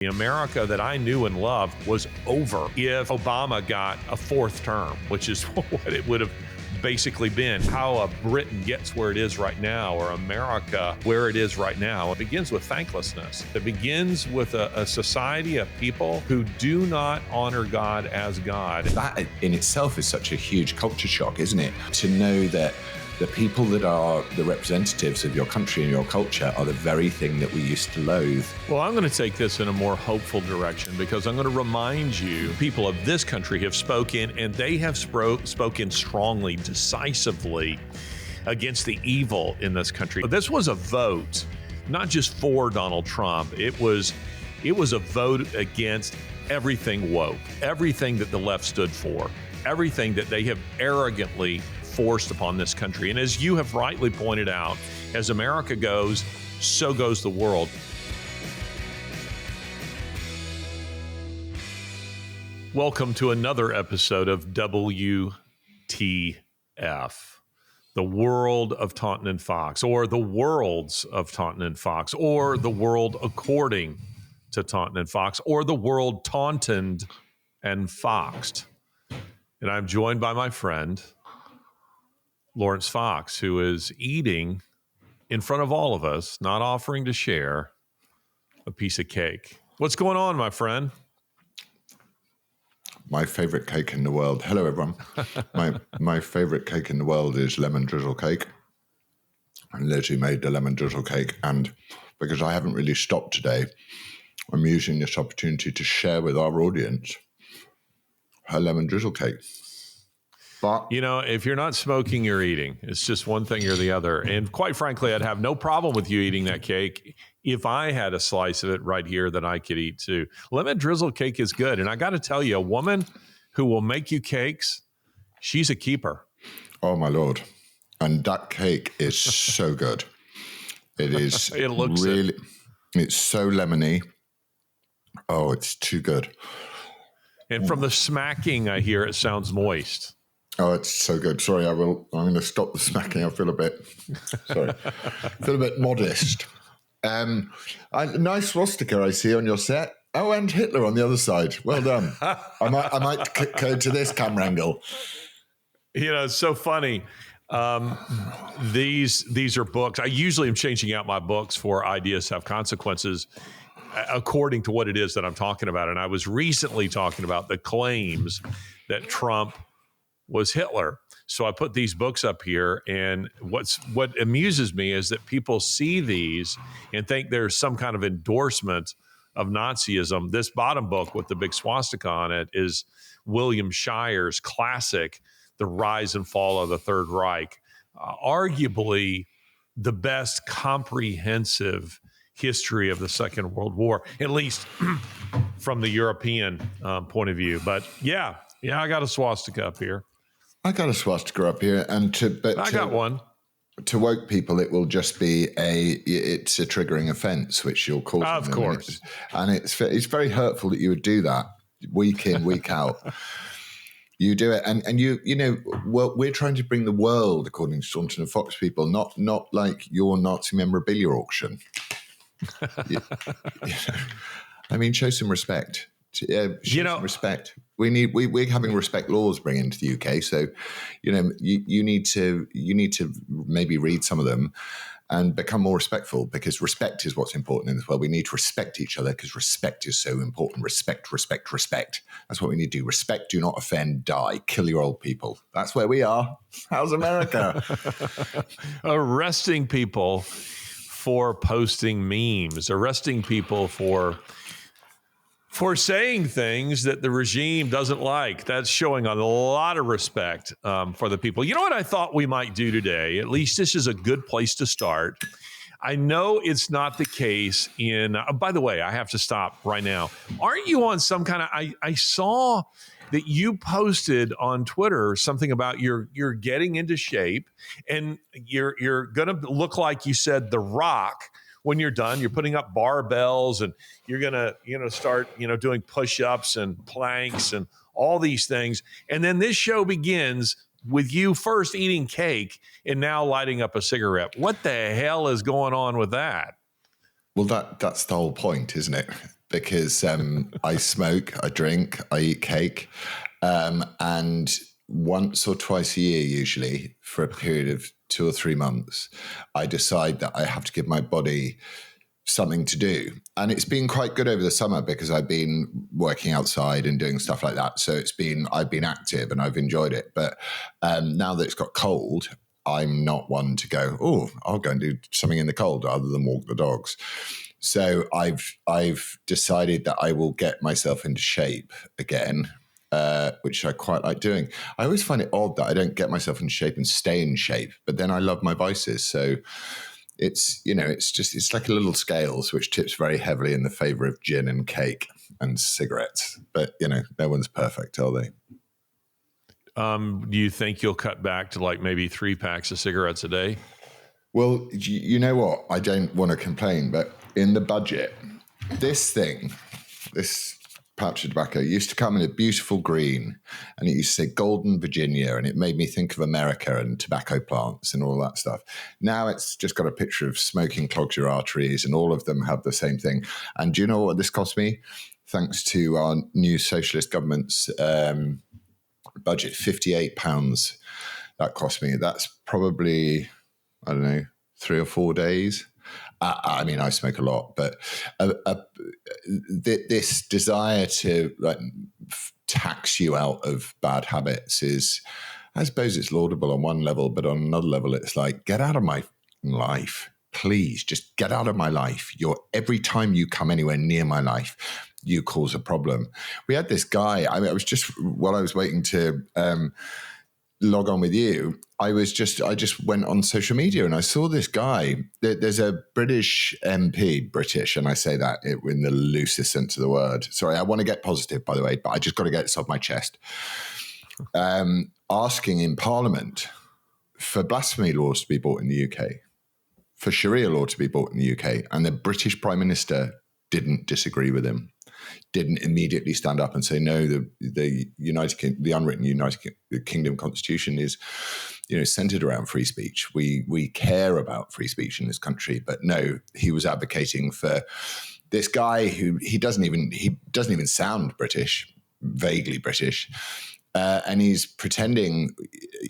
The America that I knew and loved was over if Obama got a fourth term, which is what it would have basically been. How Britain gets where it is right now, or America where it is right now, it begins with thanklessness. It begins with a society of people who do not honor God as God. That in itself is such a huge culture shock, isn't it? To know that the people that are the representatives of your country and your culture are the very thing that we used to loathe. Well, I'm going to take this in a more hopeful direction, because I'm going to remind you, people of this country have spoken, and they have spoken strongly, decisively against the evil in this country. This was a vote, not just for Donald Trump. It was a vote against everything woke, everything that the left stood for, everything that they have arrogantly forced upon this country. And as you have rightly pointed out, as America goes, so goes the world. Welcome to another episode of WTF, the world of Taunton and Fox, or the worlds of Taunton and Fox, or the world according to Taunton and Fox, or the world taunted and foxed. And I'm joined by my friend, Laurence Fox, who is eating in front of all of us, not offering to share a piece of cake. What's going on, my friend? My favorite cake in the world. Hello, everyone. My favorite cake in the world is lemon drizzle cake. And Lizzie made the lemon drizzle cake. And because I haven't really stopped today, I'm using this opportunity to share with our audience her lemon drizzle cake. But, you know, if you're not smoking, you're eating. It's just one thing or the other. And quite frankly, I'd have no problem with you eating that cake if I had a slice of it right here that I could eat too. Lemon drizzle cake is good. And I got to tell you, a woman who will make you cakes, she's a keeper. oh my Lord. And that cake is so good. It is It looks really, it's so lemony. Oh, it's too good. And from the smacking I hear, it sounds moist. Oh, it's so good. Sorry, I'm going to stop the smacking. I feel a bit, modest. Nice swastika I see on your set. Oh, and Hitler on the other side. Well done. I might go to this camera angle. You know, it's so funny. These are books. I usually am changing out my books for Ideas Have Consequences according to what it is that I'm talking about. And I was recently talking about the claims that Trump was Hitler. So I put these books up here, and what amuses me is that people see these and think there's some kind of endorsement of Nazism. This bottom book with the big swastika on it is William Shire's classic, The Rise and Fall of the Third Reich, arguably the best comprehensive history of the Second World War, at least from the European point of view. But yeah, I got a swastika up here. I got a swastika up here, and I got one. To woke people, it will just be it's a triggering offence, which you'll call. Of course, and it's very hurtful that you would do that week in, week out. You do it, and you know, well, we're trying to bring the world according to Taunton and Fox people, not like your Nazi memorabilia auction. I mean, show some respect. Some respect. We're having respect laws bring into the UK, so you need to maybe read some of them and become more respectful, because respect is what's important in this world. We need to respect each other because respect is so important. Respect. That's what we need to do. Respect, do not offend, die, kill your old people. That's where we are. How's America? Arresting people for posting memes, arresting people for saying things that the regime doesn't like. That's showing a lot of respect for the people. You know what I thought we might do today? At least this is a good place to start. I know it's not the case in, by the way, I have to stop right now. Aren't you on some kind of, I saw that you posted on Twitter something about you're getting into shape, and you're going to look like, you said, The Rock. When you're done, you're putting up barbells, and you're going to, start, doing push-ups and planks and all these things. And then this show begins with you first eating cake and now lighting up a cigarette. What the hell is going on with that? Well, that's the whole point, isn't it? because I smoke, I drink, I eat cake, and once or twice a year, usually for a period of 2 or 3 months, I decide that I have to give my body something to do. And it's been quite good over the summer because I've been working outside and doing stuff like that. So I've been active and I've enjoyed it. But now that it's got cold, I'm not one to go, oh, I'll go and do something in the cold other than walk the dogs. So I've decided that I will get myself into shape again, which I quite like doing. I always find it odd that I don't get myself in shape and stay in shape, but then I love my vices. So it's like a little scales, which tips very heavily in the favor of gin and cake and cigarettes. But, no one's perfect, are they? Do you think you'll cut back to like maybe 3 packs of cigarettes a day? Well, you know what? I don't want to complain, but in the budget, this pouch of tobacco used to come in a beautiful green, and it used to say Golden Virginia, and it made me think of America and tobacco plants and all that stuff. Now it's just got a picture of smoking clogs your arteries, and all of them have the same thing. And do you know what this cost me? Thanks to our new socialist government's budget, £58 that cost me. That's probably, I don't know, 3 or 4 days. I mean, I smoke a lot, but this desire to tax you out of bad habits is, I suppose it's laudable on one level, but on another level, it's like, get out of my life. Please, just get out of my life. Every time you come anywhere near my life, you cause a problem. We had this guy, while I was waiting to log on with you, I just went on social media and I saw this guy. There's a British MP, British, and I say that in the loosest sense of the word. Sorry, I want to get positive, by the way, but I just got to get this off my chest. Asking in Parliament for blasphemy laws to be brought in the UK, for Sharia law to be brought in the UK, and the British Prime Minister didn't disagree with him. Didn't immediately stand up and say, no, the unwritten United Kingdom Constitution is, centered around free speech. We care about free speech in this country, but no, he was advocating for this guy who he doesn't even sound British, vaguely British, and he's pretending,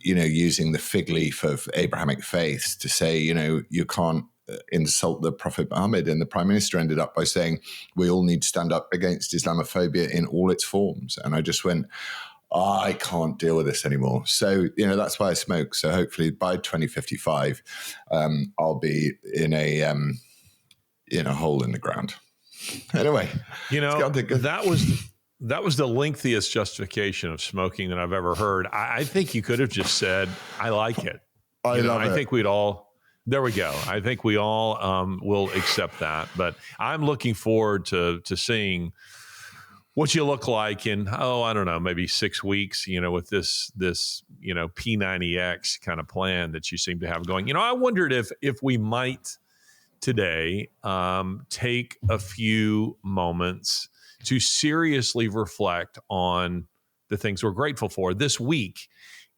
using the fig leaf of Abrahamic faiths to say, you can't insult the Prophet Muhammad, and the Prime Minister ended up by saying we all need to stand up against Islamophobia in all its forms. And I just went, I can't deal with this anymore. So, that's why I smoke. So hopefully by 2055, I'll be in a hole in the ground. Anyway, that was the lengthiest justification of smoking that I've ever heard. I think you could have just said, I like it. I think we'd all. There we go. I think we all will accept that. But I'm looking forward to seeing what you look like in, I don't know, maybe 6 weeks, with this P90X kind of plan that you seem to have going. I wondered if we might today take a few moments to seriously reflect on the things we're grateful for. This week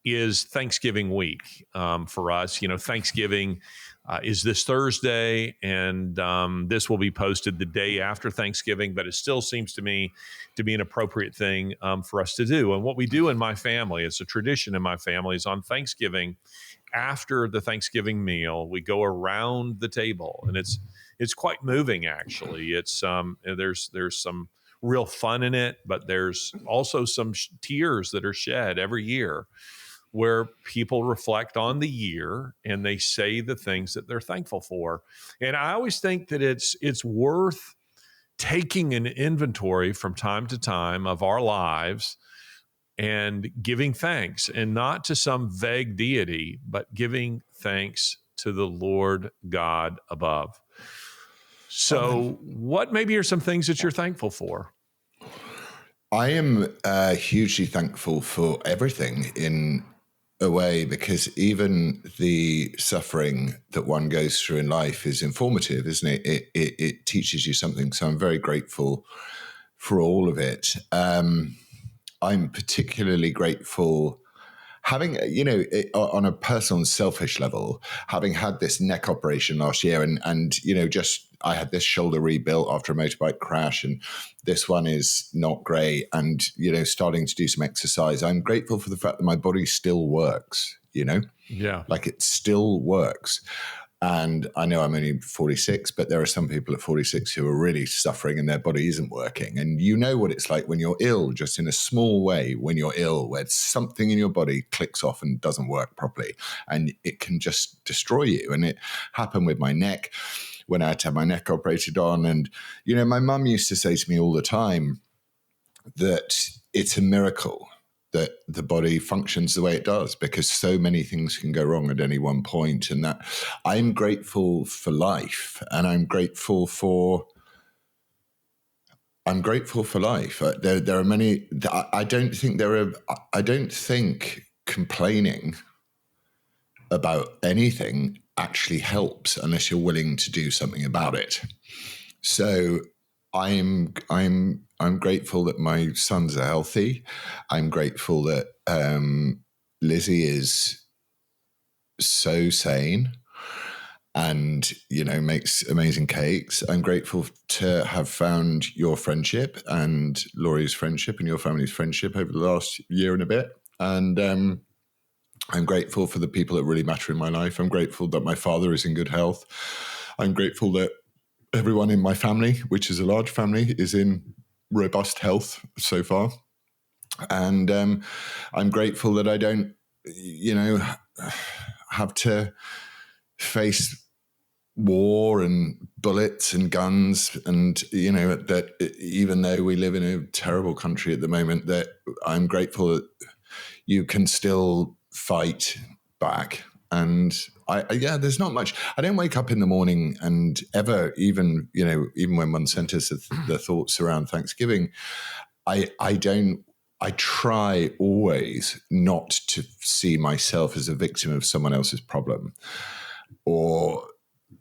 is Thanksgiving week for us. Thanksgiving is this Thursday, and this will be posted the day after Thanksgiving, but it still seems to me to be an appropriate thing for us to do. And what we do in my family, it's a tradition in my family, is on Thanksgiving, after the Thanksgiving meal, we go around the table, and it's quite moving, actually. It's there's some real fun in it, but there's also some tears that are shed every year, where people reflect on the year and they say the things that they're thankful for. And I always think that it's worth taking an inventory from time to time of our lives and giving thanks, and not to some vague deity, but giving thanks to the Lord God above. So what maybe are some things that you're thankful for? I am hugely thankful for everything in a way, because even the suffering that one goes through in life is informative, isn't it? It teaches you something. So I'm very grateful for all of it. I'm particularly grateful having, on a personal and selfish level, having had this neck operation last year and just I had this shoulder rebuilt after a motorbike crash, and this one is not great. And, starting to do some exercise. I'm grateful for the fact that my body still works, Yeah. like it still works. And I know I'm only 46, but there are some people at 46 who are really suffering and their body isn't working. And you know what it's like when you're ill, just in a small way, when you're ill, where something in your body clicks off and doesn't work properly. And it can just destroy you. And it happened with my neck when I had to have my neck operated on. And, my mum used to say to me all the time that it's a miracle that the body functions the way it does, because so many things can go wrong at any one point. And that I'm grateful for life, and I'm grateful for life. There are many. I don't think complaining about anything actually helps unless you're willing to do something about it. So I'm grateful that my sons are healthy. I'm grateful that Lizzie is so sane and, makes amazing cakes. I'm grateful to have found your friendship and Laurie's friendship and your family's friendship over the last year and a bit. And I'm grateful for the people that really matter in my life. I'm grateful that my father is in good health. I'm grateful that everyone in my family, which is a large family, is in robust health so far. And I'm grateful that I don't, have to face war and bullets and guns. And, that even though we live in a terrible country at the moment, that I'm grateful that you can still fight back. And there's not much. I don't wake up in the morning and ever, even when one centers the thoughts around Thanksgiving, I try always not to see myself as a victim of someone else's problem or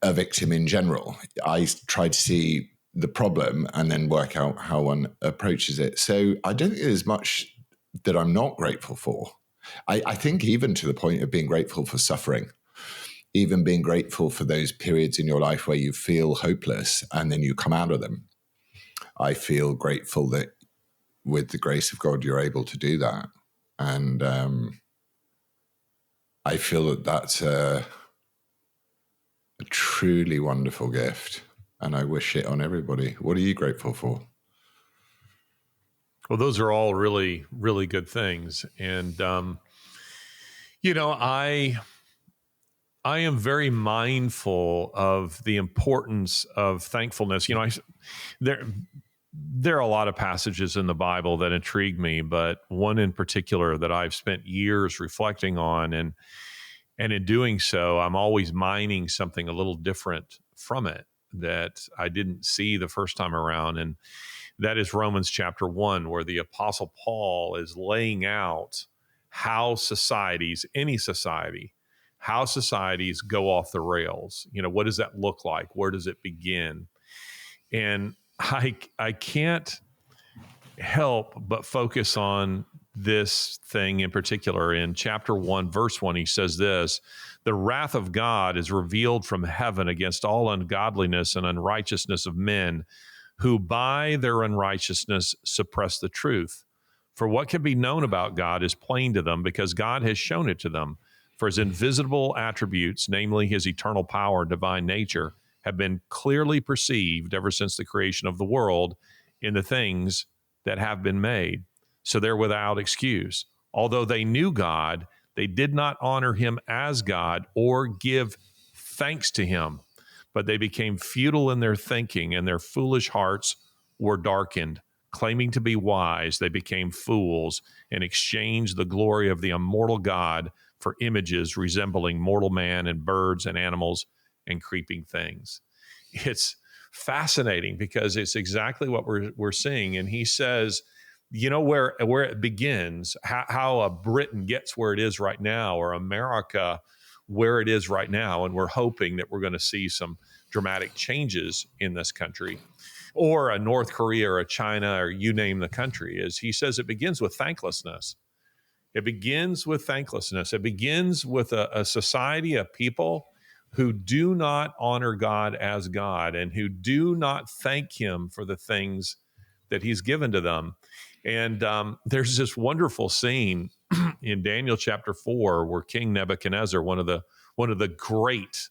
a victim in general. I try to see the problem and then work out how one approaches it. So I don't think there's much that I'm not grateful for. I think even to the point of being grateful for suffering, even being grateful for those periods in your life where you feel hopeless and then you come out of them. I feel grateful that with the grace of God, you're able to do that. And I feel that that's a truly wonderful gift. And I wish it on everybody. What are you grateful for? Well, those are all really, really good things. And, I am very mindful of the importance of thankfulness. There are a lot of passages in the Bible that intrigue me, but one in particular that I've spent years reflecting on, and in doing so, I'm always mining something a little different from it that I didn't see the first time around. And that is Romans chapter 1, where the Apostle Paul is laying out how societies, any society, how societies go off the rails. What does that look like? Where does it begin? And I can't help but focus on this thing in particular. In chapter 1, verse 1, he says this: the wrath of God is revealed from heaven against all ungodliness and unrighteousness of men, who by their unrighteousness suppress the truth. For what can be known about God is plain to them, because God has shown it to them. For his invisible attributes, namely his eternal power and divine nature, have been clearly perceived ever since the creation of the world in the things that have been made. So they're without excuse. Although they knew God, they did not honor him as God or give thanks to him, but they became futile in their thinking, and their foolish hearts were darkened. Claiming to be wise, they became fools and exchanged the glory of the immortal God for images resembling mortal man and birds and animals and creeping things. It's fascinating because it's exactly what we're seeing. And he says, where it begins, how a Britain gets where it is right now, or America where it is right now. And we're hoping that we're going to see some dramatic changes in this country, or a North Korea or a China, or you name the country. Is he says it begins with thanklessness. It begins with thanklessness. It begins with a society, a people who do not honor God as God and who do not thank him for the things that he's given to them. And there's this wonderful scene in Daniel chapter 4 where King Nebuchadnezzar, one of the great,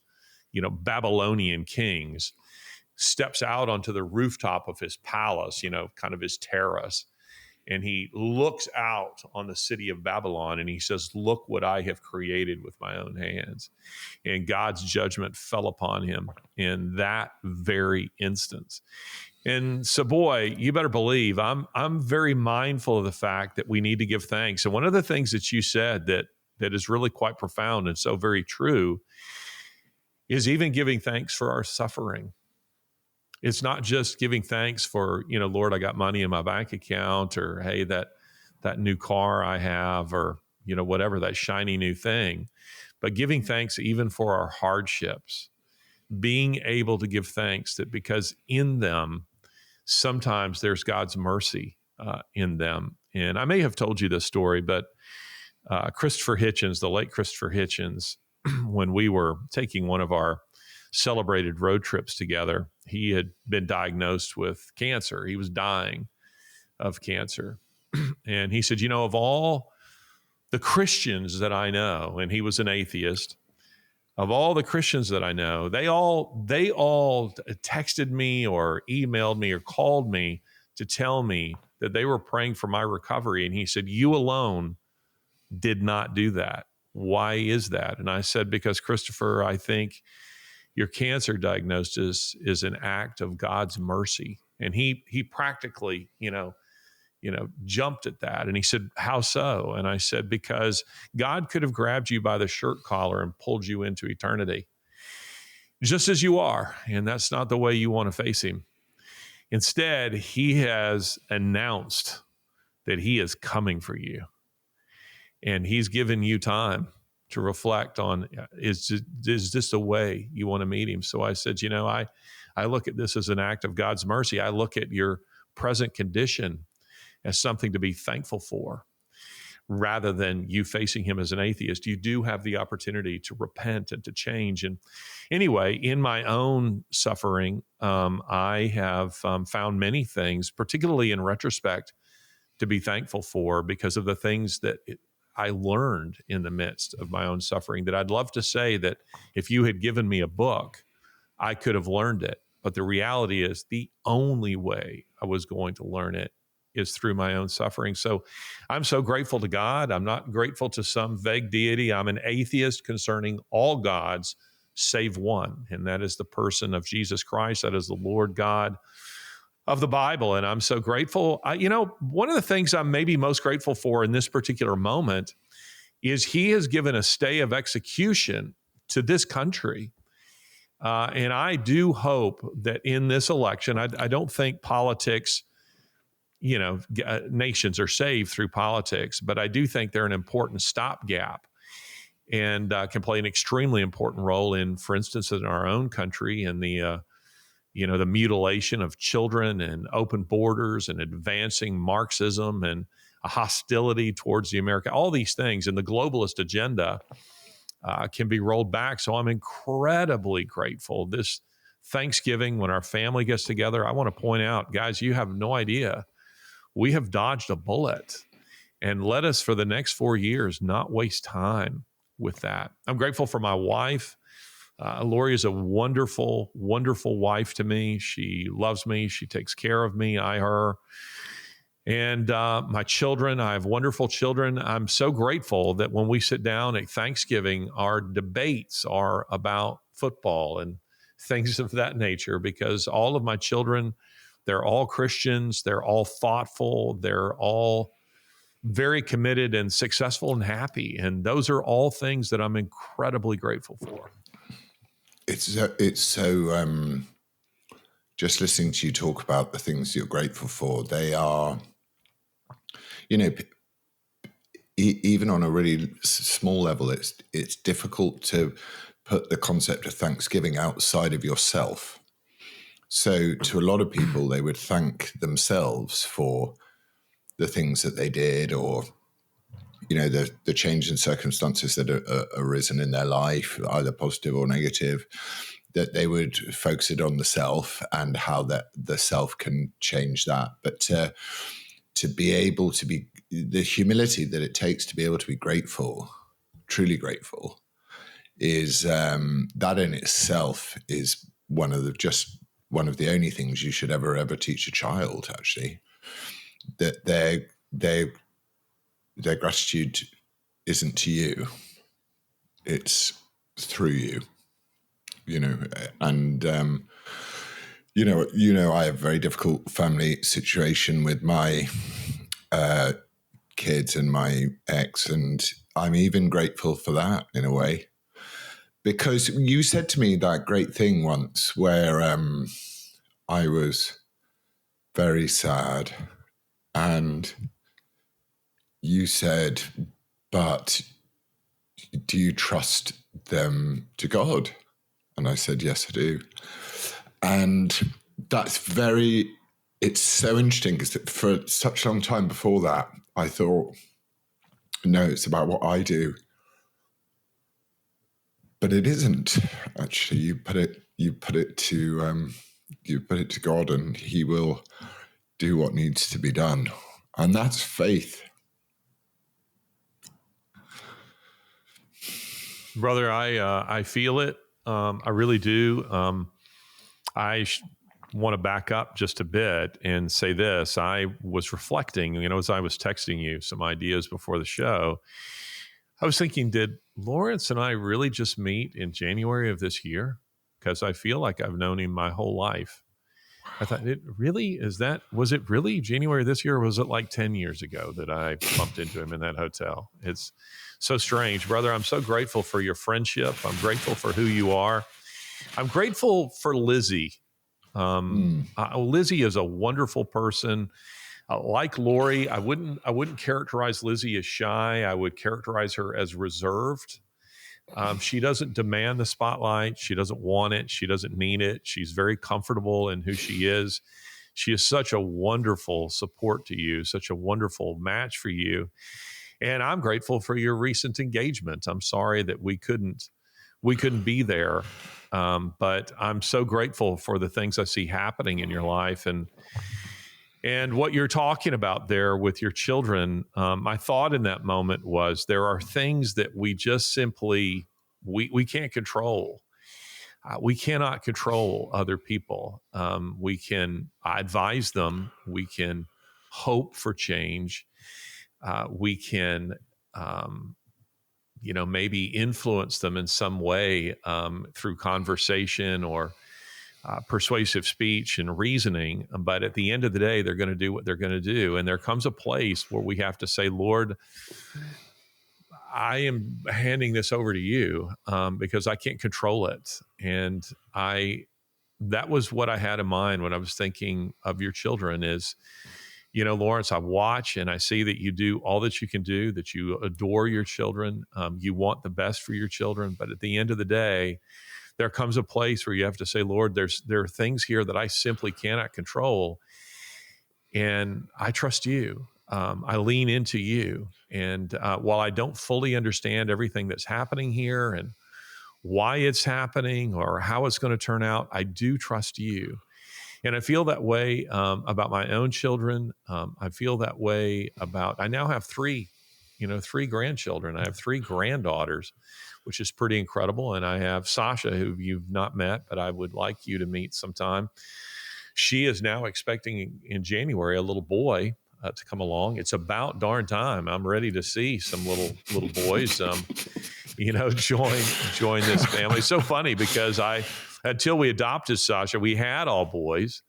Babylonian kings, steps out onto the rooftop of his palace, kind of his terrace, and he looks out on the city of Babylon and he says, "Look what I have created with my own hands." And God's judgment fell upon him in that very instance. And so, boy, you better believe I'm very mindful of the fact that we need to give thanks. And one of the things that you said that is really quite profound and so very true is even giving thanks for our suffering. It's not just giving thanks for, Lord, I got money in my bank account, or hey, that new car I have, or whatever, that shiny new thing, but giving thanks even for our hardships, being able to give thanks that because in them sometimes there's God's mercy in them. And I may have told you this story, but Christopher Hitchens, the late Christopher Hitchens, when we were taking one of our celebrated road trips together, he had been diagnosed with cancer. He was dying of cancer. And he said, of all the Christians that I know, and he was an atheist, of all the Christians that I know, they all texted me or emailed me or called me to tell me that they were praying for my recovery. And he said, you alone did not do that. Why is that? And I said, because Christopher, I think your cancer diagnosis is an act of God's mercy. And he practically, jumped at that. And he said, how so? And I said, because God could have grabbed you by the shirt collar and pulled you into eternity, just as you are. And that's not the way you want to face him. Instead, he has announced that he is coming for you. And he's given you time to reflect on, is this the way you want to meet him? So I said, I look at this as an act of God's mercy. I look at your present condition as something to be thankful for, rather than you facing him as an atheist. You do have the opportunity to repent and to change. And anyway, in my own suffering, I have found many things, particularly in retrospect, to be thankful for because of the things that I learned in the midst of my own suffering, that I'd love to say that if you had given me a book, I could have learned it. But the reality is the only way I was going to learn it is through my own suffering. So I'm so grateful to God. I'm not grateful to some vague deity. I'm an atheist concerning all gods save one, and that is the person of Jesus Christ. That is the Lord God of the Bible. And I'm so grateful. One of the things I'm maybe most grateful for in this particular moment is he has given a stay of execution to this country. And I do hope that in this election, I don't think politics, nations are saved through politics, but I do think they're an important stopgap and can play an extremely important role in, for instance, in our own country, in the mutilation of children and open borders and advancing Marxism and a hostility towards the America, all these things, and the globalist agenda can be rolled back. So I'm incredibly grateful. This Thanksgiving, when our family gets together, I want to point out, guys, you have no idea. We have dodged a bullet, and let us for the next 4 years not waste time with that. I'm grateful for my wife. Lori is a wonderful, wonderful wife to me. She loves me. She takes care of me, her. And my children, I have wonderful children. I'm so grateful that when we sit down at Thanksgiving, our debates are about football and things of that nature, because all of my children, they're all Christians. They're all thoughtful. They're all very committed and successful and happy. And those are all things that I'm incredibly grateful for. It's so just listening to you talk about the things you're grateful for. They are, even on a really small level, it's difficult to put the concept of Thanksgiving outside of yourself. So to a lot of people, they would thank themselves for the things that they did, or the change in circumstances that are arisen in their life, either positive or negative, that they would focus it on the self and how that the self can change that. But to be able to be, the humility that it takes to be able to be grateful, truly grateful, is that in itself is one of the only things you should ever teach a child, actually, that their gratitude isn't to you, it's through you, and I have a very difficult family situation with my kids and my ex, and I'm even grateful for that in a way, because you said to me that great thing once where I was very sad, and you said, but do you trust them to God? And I said, yes, I do. And it's so interesting, because for such a long time before that, I thought, no, it's about what I do. But it isn't, actually. You put it to God, and He will do what needs to be done. And that's faith. Brother, I feel it. I really do. I want to back up just a bit and say this. I was reflecting, as I was texting you some ideas before the show, I was thinking, did Laurence and I really just meet in January of this year? Because I feel like I've known him my whole life. I thought, was it really January this year, or was it like 10 years ago that I bumped into him in that hotel? It's so strange. Brother, I'm so grateful for your friendship. I'm grateful for who you are. I'm grateful for Lizzie. Lizzie is a wonderful person. Like Lori, I wouldn't characterize Lizzie as shy. I would characterize her as reserved. She doesn't demand the spotlight. She doesn't want it. She doesn't need it. She's very comfortable in who she is. She is such a wonderful support to you, such a wonderful match for you. And I'm grateful for your recent engagement. I'm sorry that we couldn't be there. But I'm so grateful for the things I see happening in your life, and what you're talking about there with your children. My thought in that moment was, there are things that we just simply, we can't control. We cannot control other people. We can advise them. We can hope for change. We can, maybe influence them in some way through conversation or persuasive speech and reasoning. But at the end of the day, they're going to do what they're going to do. And there comes a place where we have to say, Lord, I am handing this over to you because I can't control it. And that was what I had in mind when I was thinking of your children is, Laurence, I watch and I see that you do all that you can do, that you adore your children. You want the best for your children. But at the end of the day, there comes a place where you have to say, Lord, there are things here that I simply cannot control. And I trust you. I lean into you. And while I don't fully understand everything that's happening here and why it's happening or how it's going to turn out, I do trust you. And I feel that way about my own children. I feel that way I now have three grandchildren. I have three granddaughters, which is pretty incredible. And I have Sasha, who you've not met, but I would like you to meet sometime. She is now expecting in January a little boy to come along. It's about darn time. I'm ready to see some little boys, join this family. It's so funny because until we adopted Sasha, we had all boys.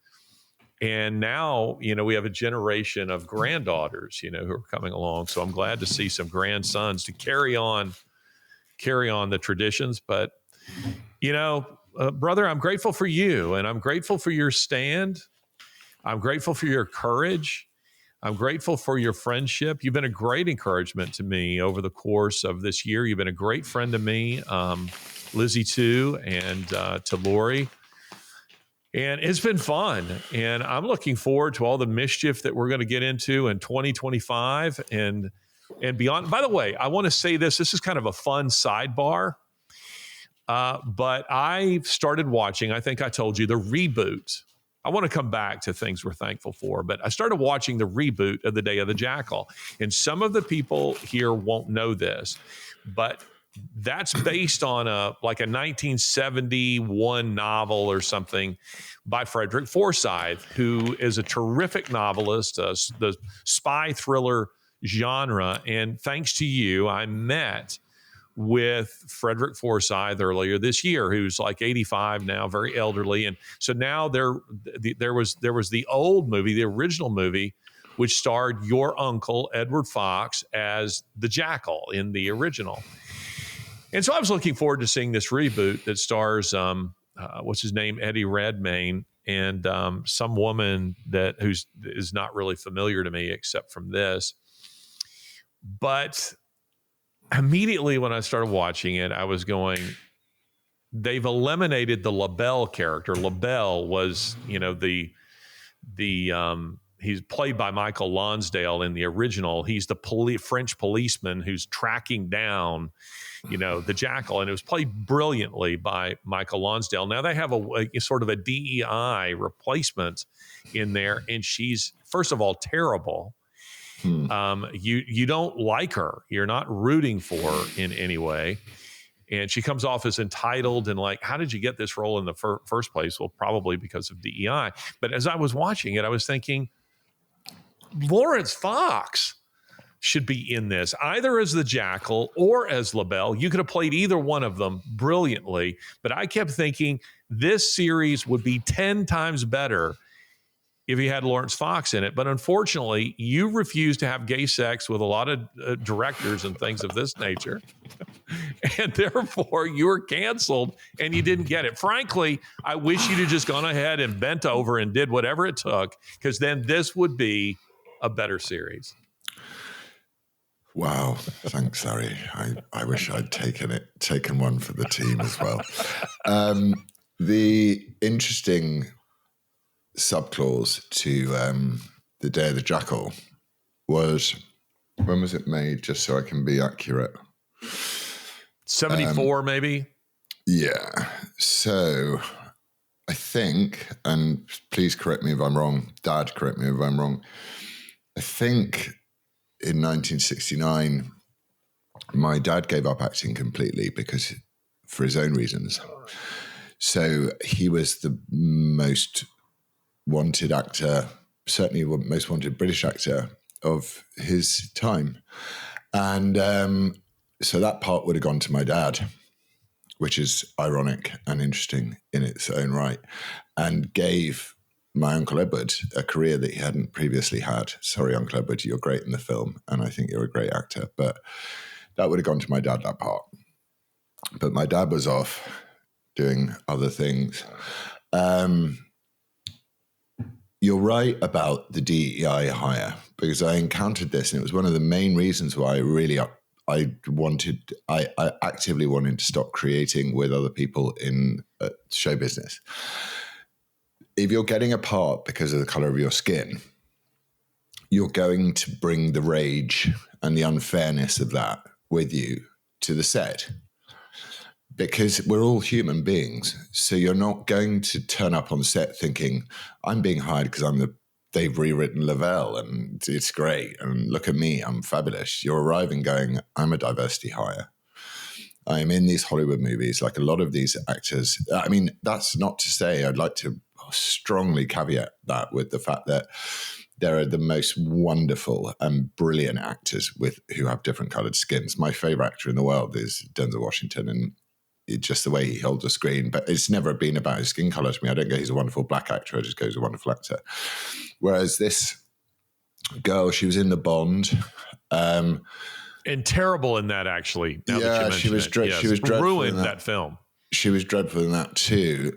And now, we have a generation of granddaughters, who are coming along. So I'm glad to see some grandsons to carry on the traditions. But, brother, I'm grateful for you, and I'm grateful for your stand. I'm grateful for your courage. I'm grateful for your friendship. You've been a great encouragement to me over the course of this year. You've been a great friend to me, Lizzie too, and to Lori. And it's been fun. And I'm looking forward to all the mischief that we're going to get into in 2025. And and beyond. By the way, I want to say this. This is kind of a fun sidebar. But I started watching, I think I told you, the reboot. I want to come back to things we're thankful for, but I started watching the reboot of The Day of the Jackal. And some of the people here won't know this, but that's based on a 1971 novel or something by Frederick Forsyth, who is a terrific novelist, the spy thriller genre. And thanks to you, I met with Frederick Forsyth earlier this year, who's like 85 now, very elderly. And so now there was the old movie, the original movie, which starred your uncle, Edward Fox, as the Jackal in the original. And so I was looking forward to seeing this reboot that stars, what's his name, Eddie Redmayne, and some woman who's is not really familiar to me except from this. But immediately when I started watching it, I was going, they've eliminated the LaBelle character. LaBelle was, he's played by Michael Lonsdale in the original. He's the French policeman who's tracking down, the Jackal, and it was played brilliantly by Michael Lonsdale. Now they have a sort of a DEI replacement in there, and she's, first of all, terrible. You don't like her. You're not rooting for her in any way. And she comes off as entitled and like, how did you get this role in the first place? Well, probably because of DEI. But as I was watching it, I was thinking, Laurence Fox should be in this, either as the Jackal or as LaBelle. You could have played either one of them brilliantly. But I kept thinking this series would be 10 times better if you had Laurence Fox in it. But unfortunately, you refuse to have gay sex with a lot of directors and things of this nature. And therefore, you were canceled and you didn't get it. Frankly, I wish you'd have just gone ahead and bent over and did whatever it took, because then this would be a better series. Wow. Thanks, Larry. I wish I'd taken one for the team as well. The interesting subclause to The Day of the Jackal was, when was it made, just so I can be accurate? 74 maybe? Yeah. So I think, and please correct me if I'm wrong, Dad, correct me if I'm wrong, I think in 1969 my dad gave up acting completely because for his own reasons. So he was the most wanted actor, certainly the most wanted British actor of his time. And so that part would have gone to my dad, which is ironic and interesting in its own right, and gave my Uncle Edward a career that he hadn't previously had. Sorry, Uncle Edward, you're great in the film, and I think you're a great actor, but that would have gone to my dad, that part. But my dad was off doing other things. You're right about the DEI hire, because I encountered this, and it was one of the main reasons why I actively wanted to stop creating with other people in show business. If you're getting a part because of the color of your skin, you're going to bring the rage and the unfairness of that with you to the set, because we're all human beings. So you're not going to turn up on set thinking, I'm being hired because they've rewritten Lavelle and it's great. And look at me, I'm fabulous. You're arriving going, I'm a diversity hire. I'm in these Hollywood movies, like a lot of these actors. I mean, that's not to say, I'd like to strongly caveat that with the fact that there are the most wonderful and brilliant actors who have different colored skins. My favorite actor in the world is Denzel Washington, and just the way he holds a screen, but it's never been about his skin color to me. I don't go, he's a wonderful black actor. I just go, he's a wonderful actor. Whereas this girl, she was in The Bond. And terrible in that, actually. Now that you mention she was it. She was dreadful. Ruined that film. She was dreadful in that too.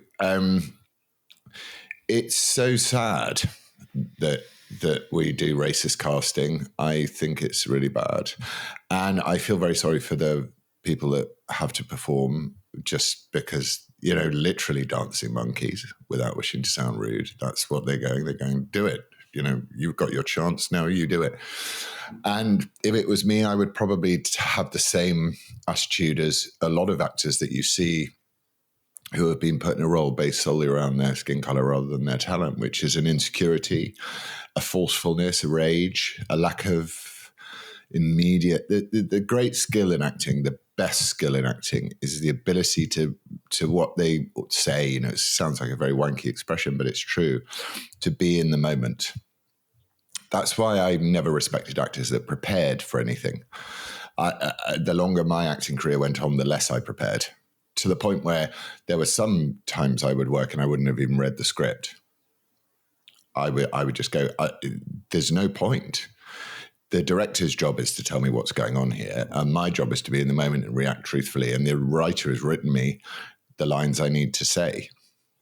It's so sad that we do racist casting. I think it's really bad. And I feel very sorry for the people that have to perform just because, literally dancing monkeys, without wishing to sound rude. That's what they're going, do it. you've got your chance now, you do it. And if it was me, I would probably have the same attitude as a lot of actors that you see who have been put in a role based solely around their skin color rather than their talent, which is an insecurity, a forcefulness, a rage, a lack of immediate. The great skill in acting, the best skill in acting, is the ability to what they say. It sounds like a very wanky expression, but it's true. To be in the moment. That's why I never respected actors that prepared for anything. The longer my acting career went on, the less I prepared. To the point where there were some times I would work and I wouldn't have even read the script. I would just go, there's no point. The director's job is to tell me what's going on here. And my job is to be in the moment and react truthfully. And the writer has written me the lines I need to say.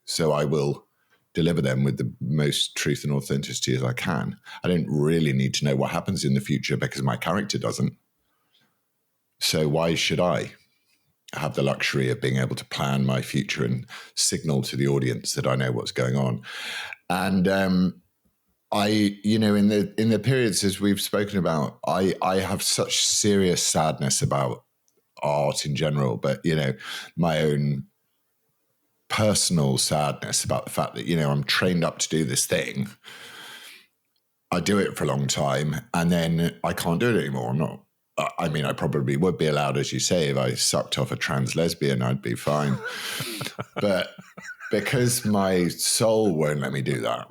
So I will deliver them with the most truth and authenticity as I can. I don't really need to know what happens in the future because my character doesn't. So why should I have the luxury of being able to plan my future and signal to the audience that I know what's going on? And in the periods as we've spoken about, I have such serious sadness about art in general, but my own personal sadness about the fact that I'm trained up to do this thing. I do it for a long time, and then I can't do it anymore. I'm not. I mean, I probably would be allowed, as you say, if I sucked off a trans lesbian, I'd be fine. But because my soul won't let me do that,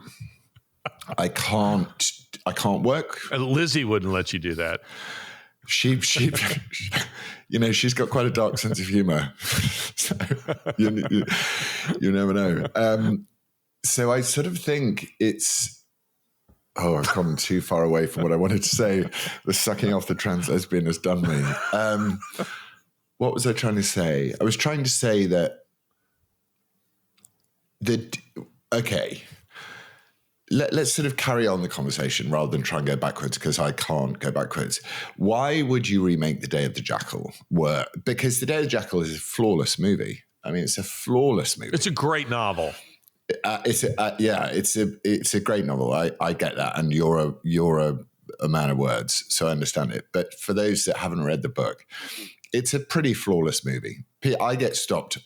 I can't work. Lizzie wouldn't let you do that. She she's got quite a dark sense of humor. So you never know. So I sort of think it's. Oh, I've come too far away from what I wanted to say. The sucking off the trans lesbian has done me. What was I trying to say? I was trying to say that okay, let's sort of carry on the conversation rather than try and go backwards, because I can't go backwards. Why would you remake The Day of the Jackal? Because The Day of the Jackal is a flawless movie. I mean, it's a flawless movie. It's a great novel. It's a great novel. I get that, and you're a man of words, so I understand it. But for those that haven't read the book, it's a pretty flawless movie. I get stopped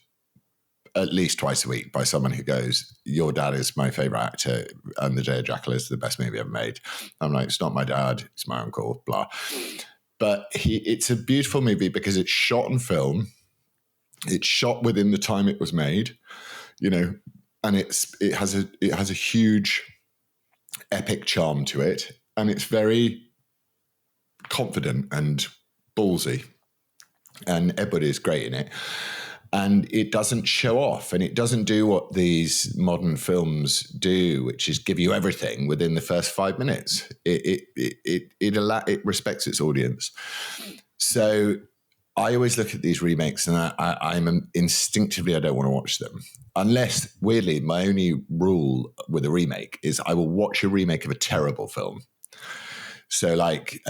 at least twice a week by someone who goes, "Your dad is my favorite actor, and The Day of Jackal is the best movie ever made." I'm like, "It's not my dad; it's my uncle." Blah. But it's a beautiful movie because it's shot on film. It's shot within the time it was made, and it has a huge epic charm to it, and it's very confident and ballsy, and everybody is great in it, and it doesn't show off, and it doesn't do what these modern films do, which is give you everything within the first 5 minutes. It respects its audience. So I always look at these remakes and I'm instinctively, I don't want to watch them. Unless, weirdly, my only rule with a remake is I will watch a remake of a terrible film. So like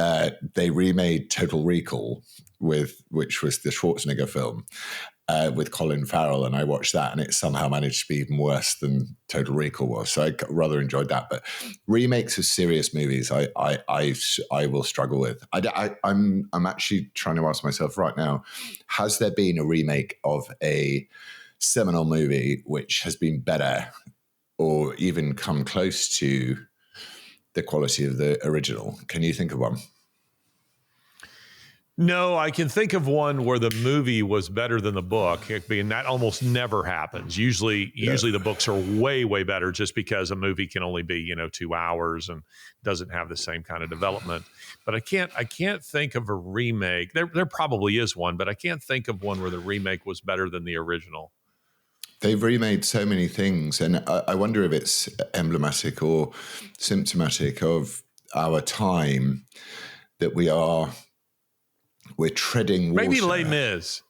they remade Total Recall, which was the Schwarzenegger film, with Colin Farrell, and I watched that, and it somehow managed to be even worse than Total Recall was. So I rather enjoyed that. But remakes of serious movies, I will struggle with. I'm actually trying to ask myself right now: has there been a remake of a seminal movie which has been better, or even come close to the quality of the original? Can you think of one? No, I can think of one where the movie was better than the book, and that almost never happens. Usually the books are way, way better, just because a movie can only be 2 hours and doesn't have the same kind of development. But I can't think of a remake. There probably is one, but I can't think of one where the remake was better than the original. They've remade so many things, and I wonder if it's emblematic or symptomatic of our time that we're treading water. Maybe Les Mis.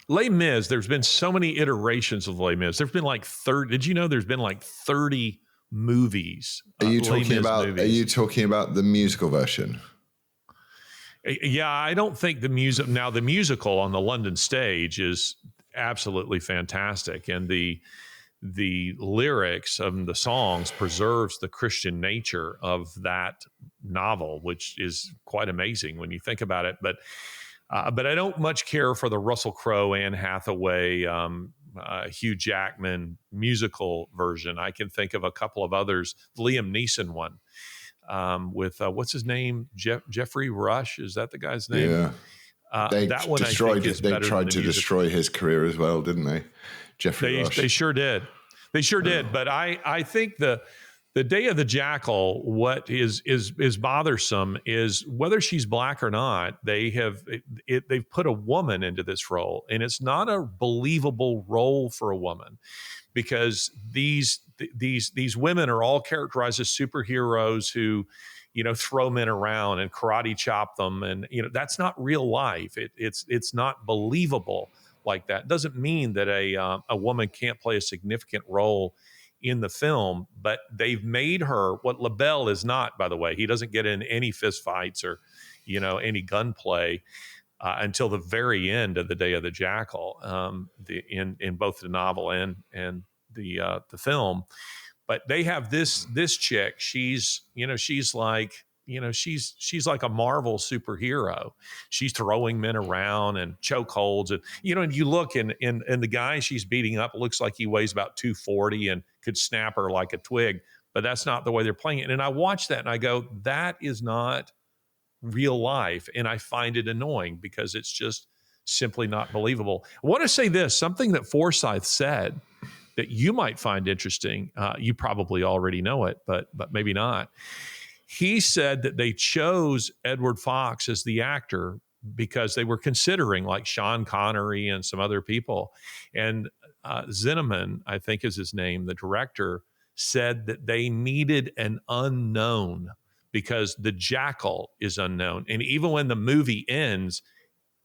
Les Mis, there's been so many iterations of Les Mis. There's been like 30. Did you know there's been like 30 movies? Are you talking about the musical version? Yeah, I don't think the musical on the London stage is absolutely fantastic, and the the lyrics of the songs preserves the Christian nature of that novel, which is quite amazing when you think about it. But I don't much care for the Russell Crowe, Anne Hathaway, Hugh Jackman musical version. I can think of a couple of others. The Liam Neeson one with what's his name? Jeffrey Rush. Is that the guy's name? Yeah. That one destroyed. I think is they better tried than to destroy his career as well, didn't they? Jeffrey Rush. They sure did. They sure did. But I think the Day of the Jackal, what is bothersome is whether she's black or not. They've put a woman into this role, and it's not a believable role for a woman, because these women are all characterized as superheroes who, throw men around and karate chop them, and that's not real life. It's not believable like that. It doesn't mean that a woman can't play a significant role in the film, but they've made her what LaBelle is not, by the way. He doesn't get in any fist fights or, any gunplay until the very end of The Day of the Jackal, in both the novel and the film. But they have this chick. She's like, she's like a Marvel superhero. She's throwing men around and chokeholds, and and you look and the guy she's beating up looks like he weighs about 240 and could snap her like a twig. But that's not the way they're playing it. And I watch that and I go, that is not real life, and I find it annoying because it's just simply not believable. I want to say this, something that Forsyth said that you might find interesting. You probably already know it, but maybe not. He said that they chose Edward Fox as the actor because they were considering like Sean Connery and some other people. And Zinnemann, I think is his name, the director, said that they needed an unknown because the jackal is unknown. And even when the movie ends,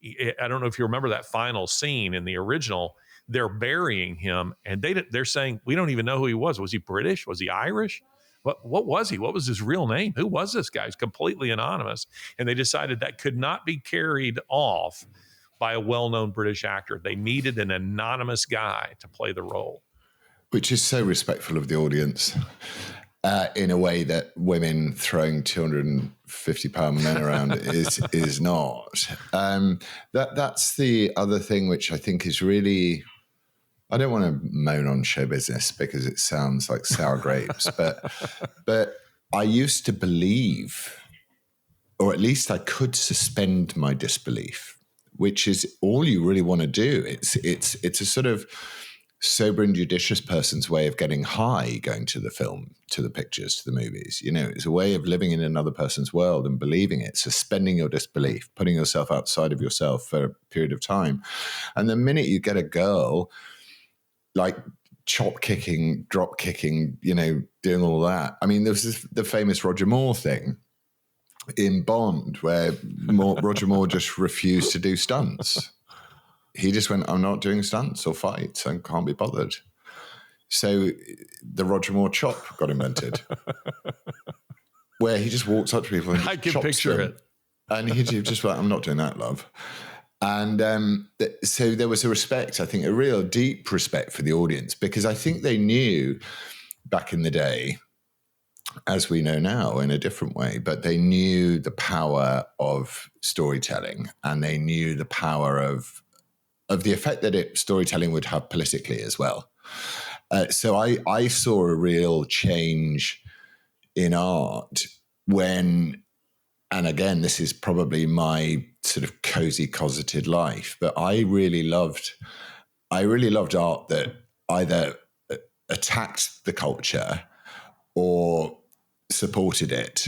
I don't know if you remember that final scene in the original, they're burying him and they're saying, we don't even know who he was. Was he British? Was he Irish? What was he? What was his real name? Who was this guy? He's completely anonymous. And they decided that could not be carried off by a well-known British actor. They needed an anonymous guy to play the role. Which is so respectful of the audience. In a way that women throwing 250-pound men around is not. That's the other thing which I think is really. I don't want to moan on show business because it sounds like sour grapes, but I used to believe, or at least I could suspend my disbelief, which is all you really want to do. It's a sort of sober and judicious person's way of getting high, going to the film, to the pictures, to the movies. It's a way of living in another person's world and believing it, suspending your disbelief, putting yourself outside of yourself for a period of time. And the minute you get a girl like chop kicking, drop kicking, doing all that. I mean, there's the famous Roger Moore thing in Bond where Roger Moore just refused to do stunts. He just went, I'm not doing stunts or fights. I can't be bothered. So the Roger Moore chop got invented, where he just walks up to people and I can picture them. it. And he just like, I'm not doing that, love. And so there was a respect, I think, a real deep respect for the audience, because I think they knew back in the day, as we know now in a different way, but they knew the power of storytelling, and they knew the power of the effect that storytelling would have politically as well. So I saw a real change in art when, and again, this is probably my sort of cozy, cosseted life, but I really loved art that either attacked the culture or supported it,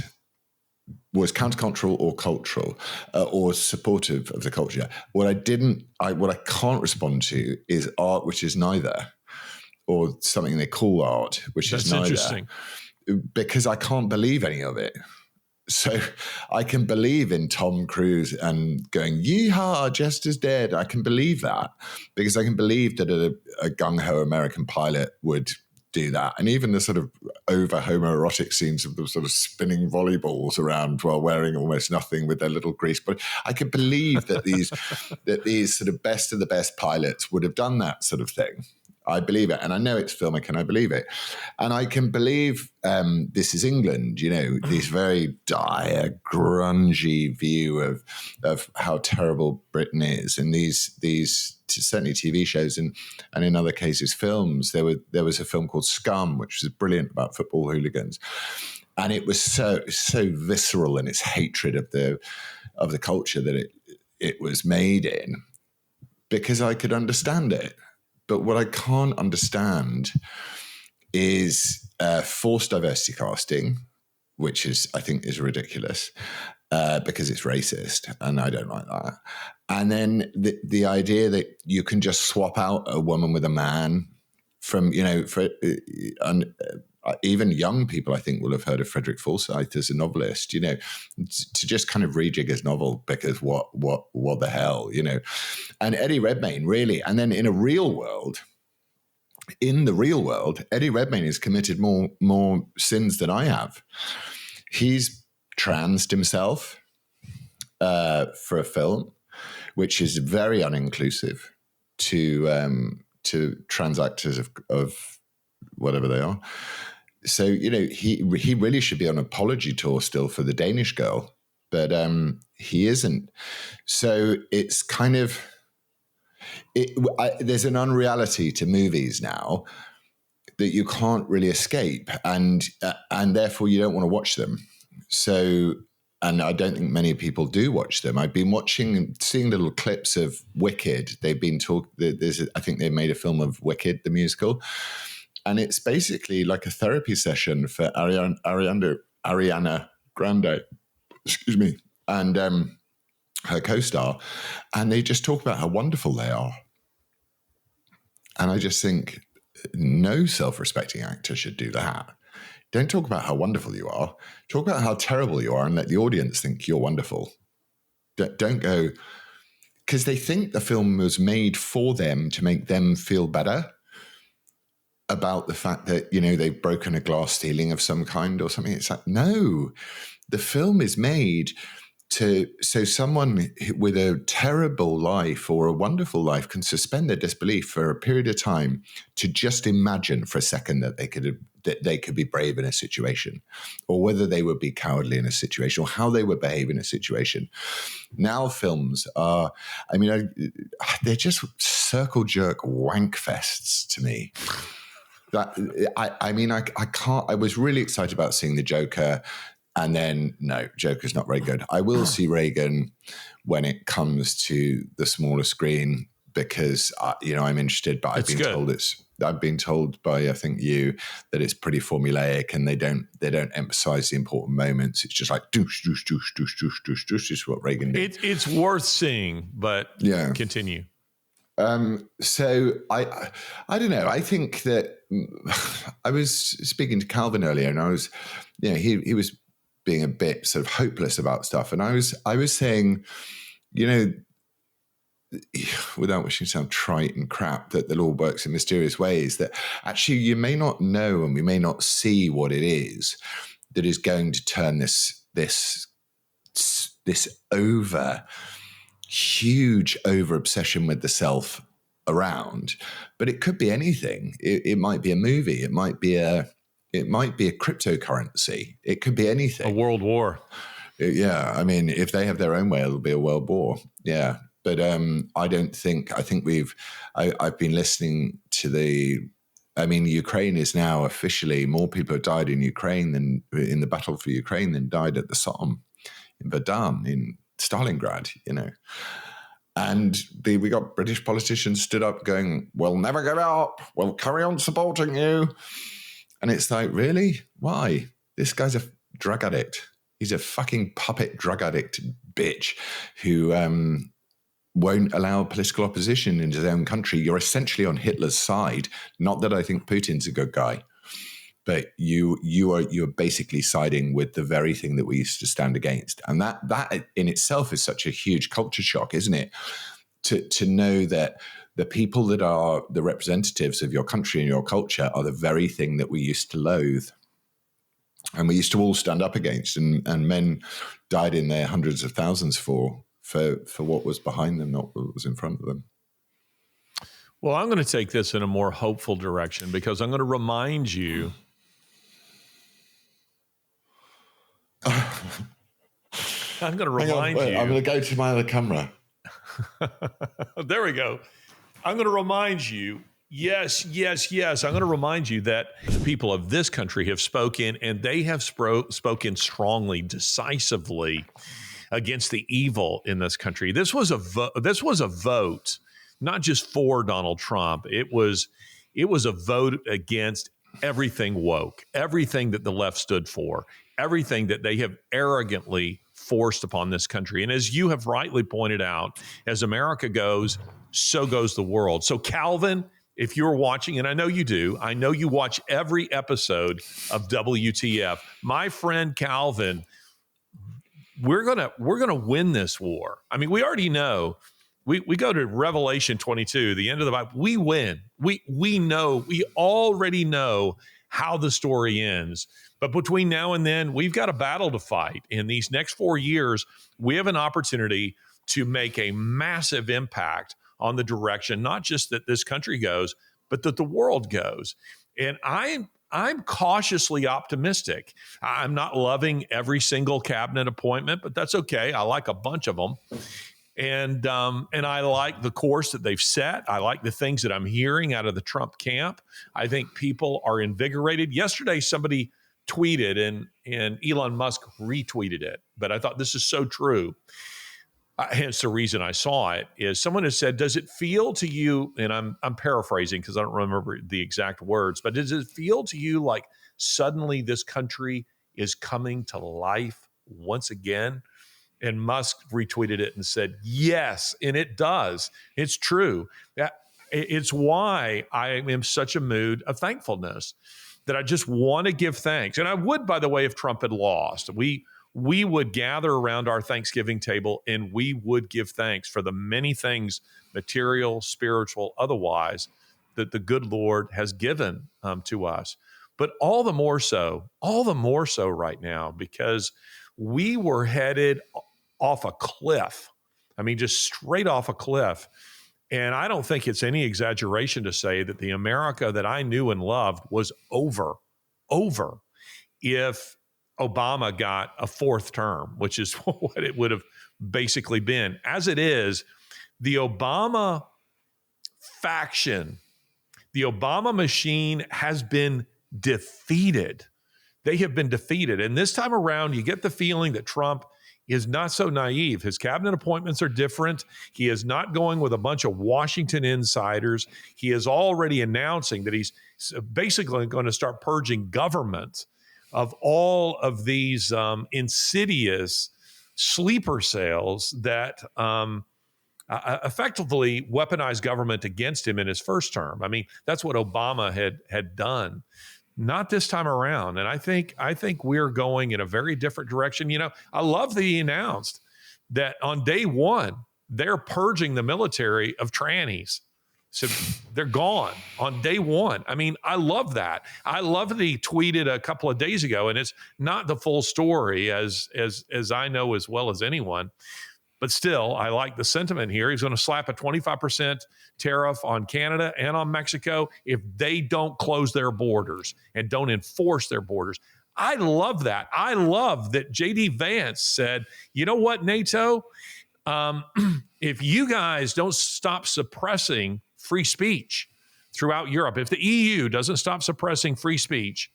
was countercultural or cultural, or supportive of the culture. What I can't respond to is art which is neither, or something they call art which is neither. That's interesting. Because I can't believe any of it. So I can believe in Tom Cruise and going, yeehaw, Jester's dead. I can believe that, because I can believe that a gung-ho American pilot would do that. And even the sort of over homoerotic scenes of them sort of spinning volleyballs around while wearing almost nothing with their little grease. But I can believe that these sort of best of the best pilots would have done that sort of thing. I believe it. And I know it's filmic and I believe it. And I can believe this is England, you know, this very dire, grungy view of how terrible Britain is. And these certainly TV shows and in other cases films. There was a film called Scum, which was brilliant about football hooligans. And it was so visceral in its hatred of the culture that it was made in, because I could understand it. But what I can't understand is forced diversity casting, which I think is ridiculous because it's racist, and I don't like that. And then the idea that you can just swap out a woman with a man from, you know, even young people, I think, will have heard of Frederick Forsyth as a novelist, you know, to just kind of rejig his novel because what the hell, you know. And Eddie Redmayne, really. And then in the real world, Eddie Redmayne has committed more sins than I have. He's transed himself for a film, which is very uninclusive to trans actors of whatever they are. So, you know, he really should be on an apology tour still for the Danish girl, but he isn't. So it's kind of, there's an unreality to movies now that you can't really escape, and therefore you don't want to watch them. So, and I don't think many people do watch them. I've been seeing little clips of Wicked. They've been I think they made a film of Wicked, the musical. And it's basically like a therapy session for Ariana Grande, excuse me, and her co-star. And they just talk about how wonderful they are. And I just think no self-respecting actor should do that. Don't talk about how wonderful you are. Talk about how terrible you are and let the audience think you're wonderful. Don't go, because they think the film was made for them to make them feel better about the fact that, you know, they've broken a glass ceiling of some kind or something. It's like, no, the film is made so someone with a terrible life or a wonderful life can suspend their disbelief for a period of time to just imagine for a second that they could be brave in a situation, or whether they would be cowardly in a situation, or how they would behave in a situation. Now films are, I mean, they're just circle jerk wank fests to me. I can't. I was really excited about seeing The Joker, and then no, Joker's not very good. I will see Reagan when it comes to the smaller screen because you know, I'm interested. But I've been told by I think you that it's pretty formulaic, and they don't emphasize the important moments. It's just like doosh doosh doosh doosh doosh doosh doosh is what Reagan did. It's worth seeing, but yeah, continue. So I don't know. I think that I was speaking to Calvin earlier, and I was, you know, he was being a bit sort of hopeless about stuff, and I was saying, you know, without wishing to sound trite and crap, that the Lord works in mysterious ways. That actually you may not know, and we may not see what it is that is going to turn this huge over obsession with the self around, but it could be anything. It might be a movie. It might be a cryptocurrency. It could be anything. A world war. Yeah, I mean, if they have their own way, it'll be a world war. Yeah, but I think I've been listening to Ukraine is now officially, more people have died in Ukraine than in the battle for Ukraine than died at the Somme in Verdun in Stalingrad, you know. And we got British politicians stood up going, we'll never give up. We'll carry on supporting you. And it's like, really? Why? This guy's a drug addict. He's a fucking puppet drug addict bitch who won't allow political opposition in his own country. You're essentially on Hitler's side. Not that I think Putin's a good guy, but you're basically siding with the very thing that we used to stand against. And that in itself is such a huge culture shock, isn't it? To know that the people that are the representatives of your country and your culture are the very thing that we used to loathe. And we used to all stand up against, and men died in their hundreds of thousands for what was behind them, not what was in front of them. Well, I'm going to take this in a more hopeful direction because I'm going to remind you. I'm going to remind you. I'm going to go to my other camera. There we go. I'm going to remind you. Yes. I'm going to remind you that the people of this country have spoken, and they have spoken strongly, decisively against the evil in this country. This was a vote, not just for Donald Trump. It was a vote against everything woke, everything that the left stood for, everything that they have arrogantly forced upon this country. And as you have rightly pointed out, as America goes, so goes the world. So Calvin, if you're watching, and I know you do, I know you watch every episode of WTF, my friend Calvin, we're gonna win this war. I mean, we already know. We go to Revelation 22, the end of the Bible. We win. We know. We already know how the story ends. But between now and then, we've got a battle to fight. In these next 4 years, we have an opportunity to make a massive impact on the direction, not just that this country goes, but that the world goes. And I'm cautiously optimistic. I'm not loving every single cabinet appointment, but that's okay. I like a bunch of them. And I like the course that they've set. I like the things that I'm hearing out of the Trump camp. I think people are invigorated. Yesterday, somebody tweeted and Elon Musk retweeted it, but I thought this is so true. Hence the reason I saw it is someone has said, does it feel to you, and I'm paraphrasing because I don't remember the exact words, but does it feel to you like suddenly this country is coming to life once again? And Musk retweeted it and said, yes, and it does. It's true. It's why I am in such a mood of thankfulness that I just want to give thanks. And I would, by the way, if Trump had lost, we would gather around our Thanksgiving table and we would give thanks for the many things, material, spiritual, otherwise, that the good Lord has given to us. But all the more so right now, because we were headed off a cliff. I mean, just straight off a cliff. And I don't think it's any exaggeration to say that the America that I knew and loved was over if Obama got a fourth term, which is what it would have basically been. As it is, the Obama faction, the Obama machine has been defeated. They have been defeated. And this time around, you get the feeling that Trump is not so naive. His cabinet appointments are different. He is not going with a bunch of Washington insiders. He is already announcing that he's basically going to start purging government of all of these insidious sleeper cells that effectively weaponized government against him in his first term. I mean, that's what Obama had done. Not this time around. And I think we're going in a very different direction. You know, I love that he announced that on day one, they're purging the military of trannies. So they're gone on day one. I mean, I love that. I love that he tweeted a couple of days ago, and it's not the full story as I know as well as anyone. But still, I like the sentiment here. He's going to slap a 25% tariff on Canada and on Mexico if they don't close their borders and don't enforce their borders. I love that. I love that J.D. Vance said, you know what, NATO, if you guys don't stop suppressing free speech throughout Europe, if the EU doesn't stop suppressing free speech,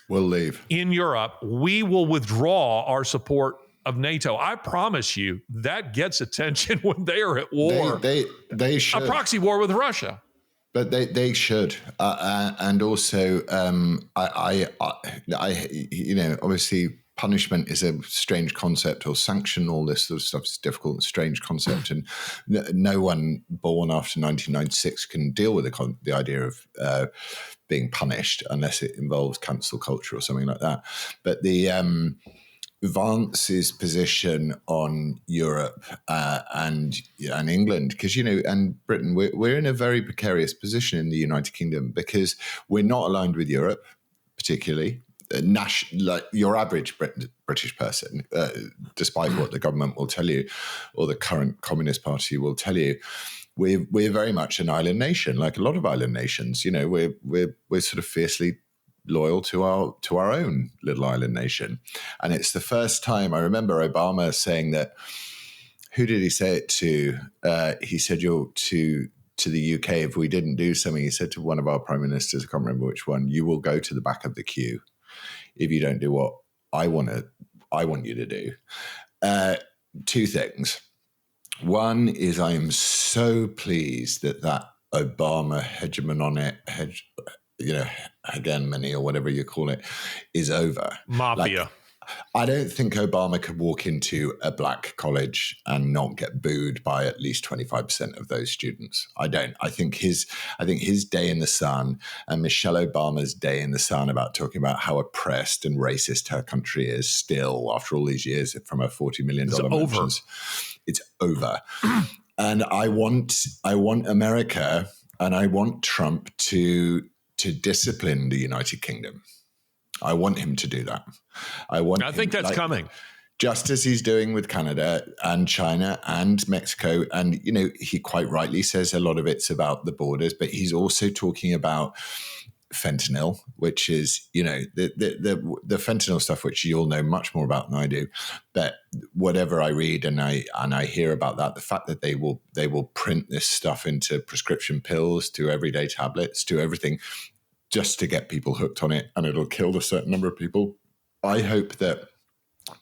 we'll leave. In Europe, we will withdraw our support of NATO. I promise you that gets attention when they are at war. They should. A proxy war with Russia. But they should, and also, I you know, obviously, punishment is a strange concept, or sanction, all this sort of stuff is difficult and strange concept, and no one born after 1996 can deal with the idea of being punished unless it involves cancel culture or something like that. But the Vance's position on Europe and England, because, you know, and Britain, we're in a very precarious position in the United Kingdom because we're not aligned with Europe, particularly. Like your average British person, despite what the government will tell you or the current Communist Party will tell you, we're very much an island nation, like a lot of island nations. You know, we're sort of fiercely loyal to our own little island nation. And it's the first time I remember Obama saying that. Who did he say it to? He said, "You're to the UK if we didn't do something." He said to one of our prime ministers, I can't remember which one, "You will go to the back of the queue if you don't do what I want you to do." Two things. One is I am so pleased that Obama hegemony or whatever you call it is over. Mafia. Like, I don't think Obama could walk into a black college and not get booed by at least 25% of those students. I don't. I think his day in the sun and Michelle Obama's day in the sun about talking about how oppressed and racist her country is still after all these years from her $40 million mentions. It's over. And I want America and I want Trump to discipline the United Kingdom. I want him to do that. I think that's coming. Just as he's doing with Canada and China and Mexico. And, you know, he quite rightly says a lot of it's about the borders, but he's also talking about fentanyl, which is, you know, the fentanyl stuff, which you'll know much more about than I do. But whatever I read and I hear about that, the fact that they will print this stuff into prescription pills, to everyday tablets, to everything, just to get people hooked on it, and it'll kill a certain number of people. I hope that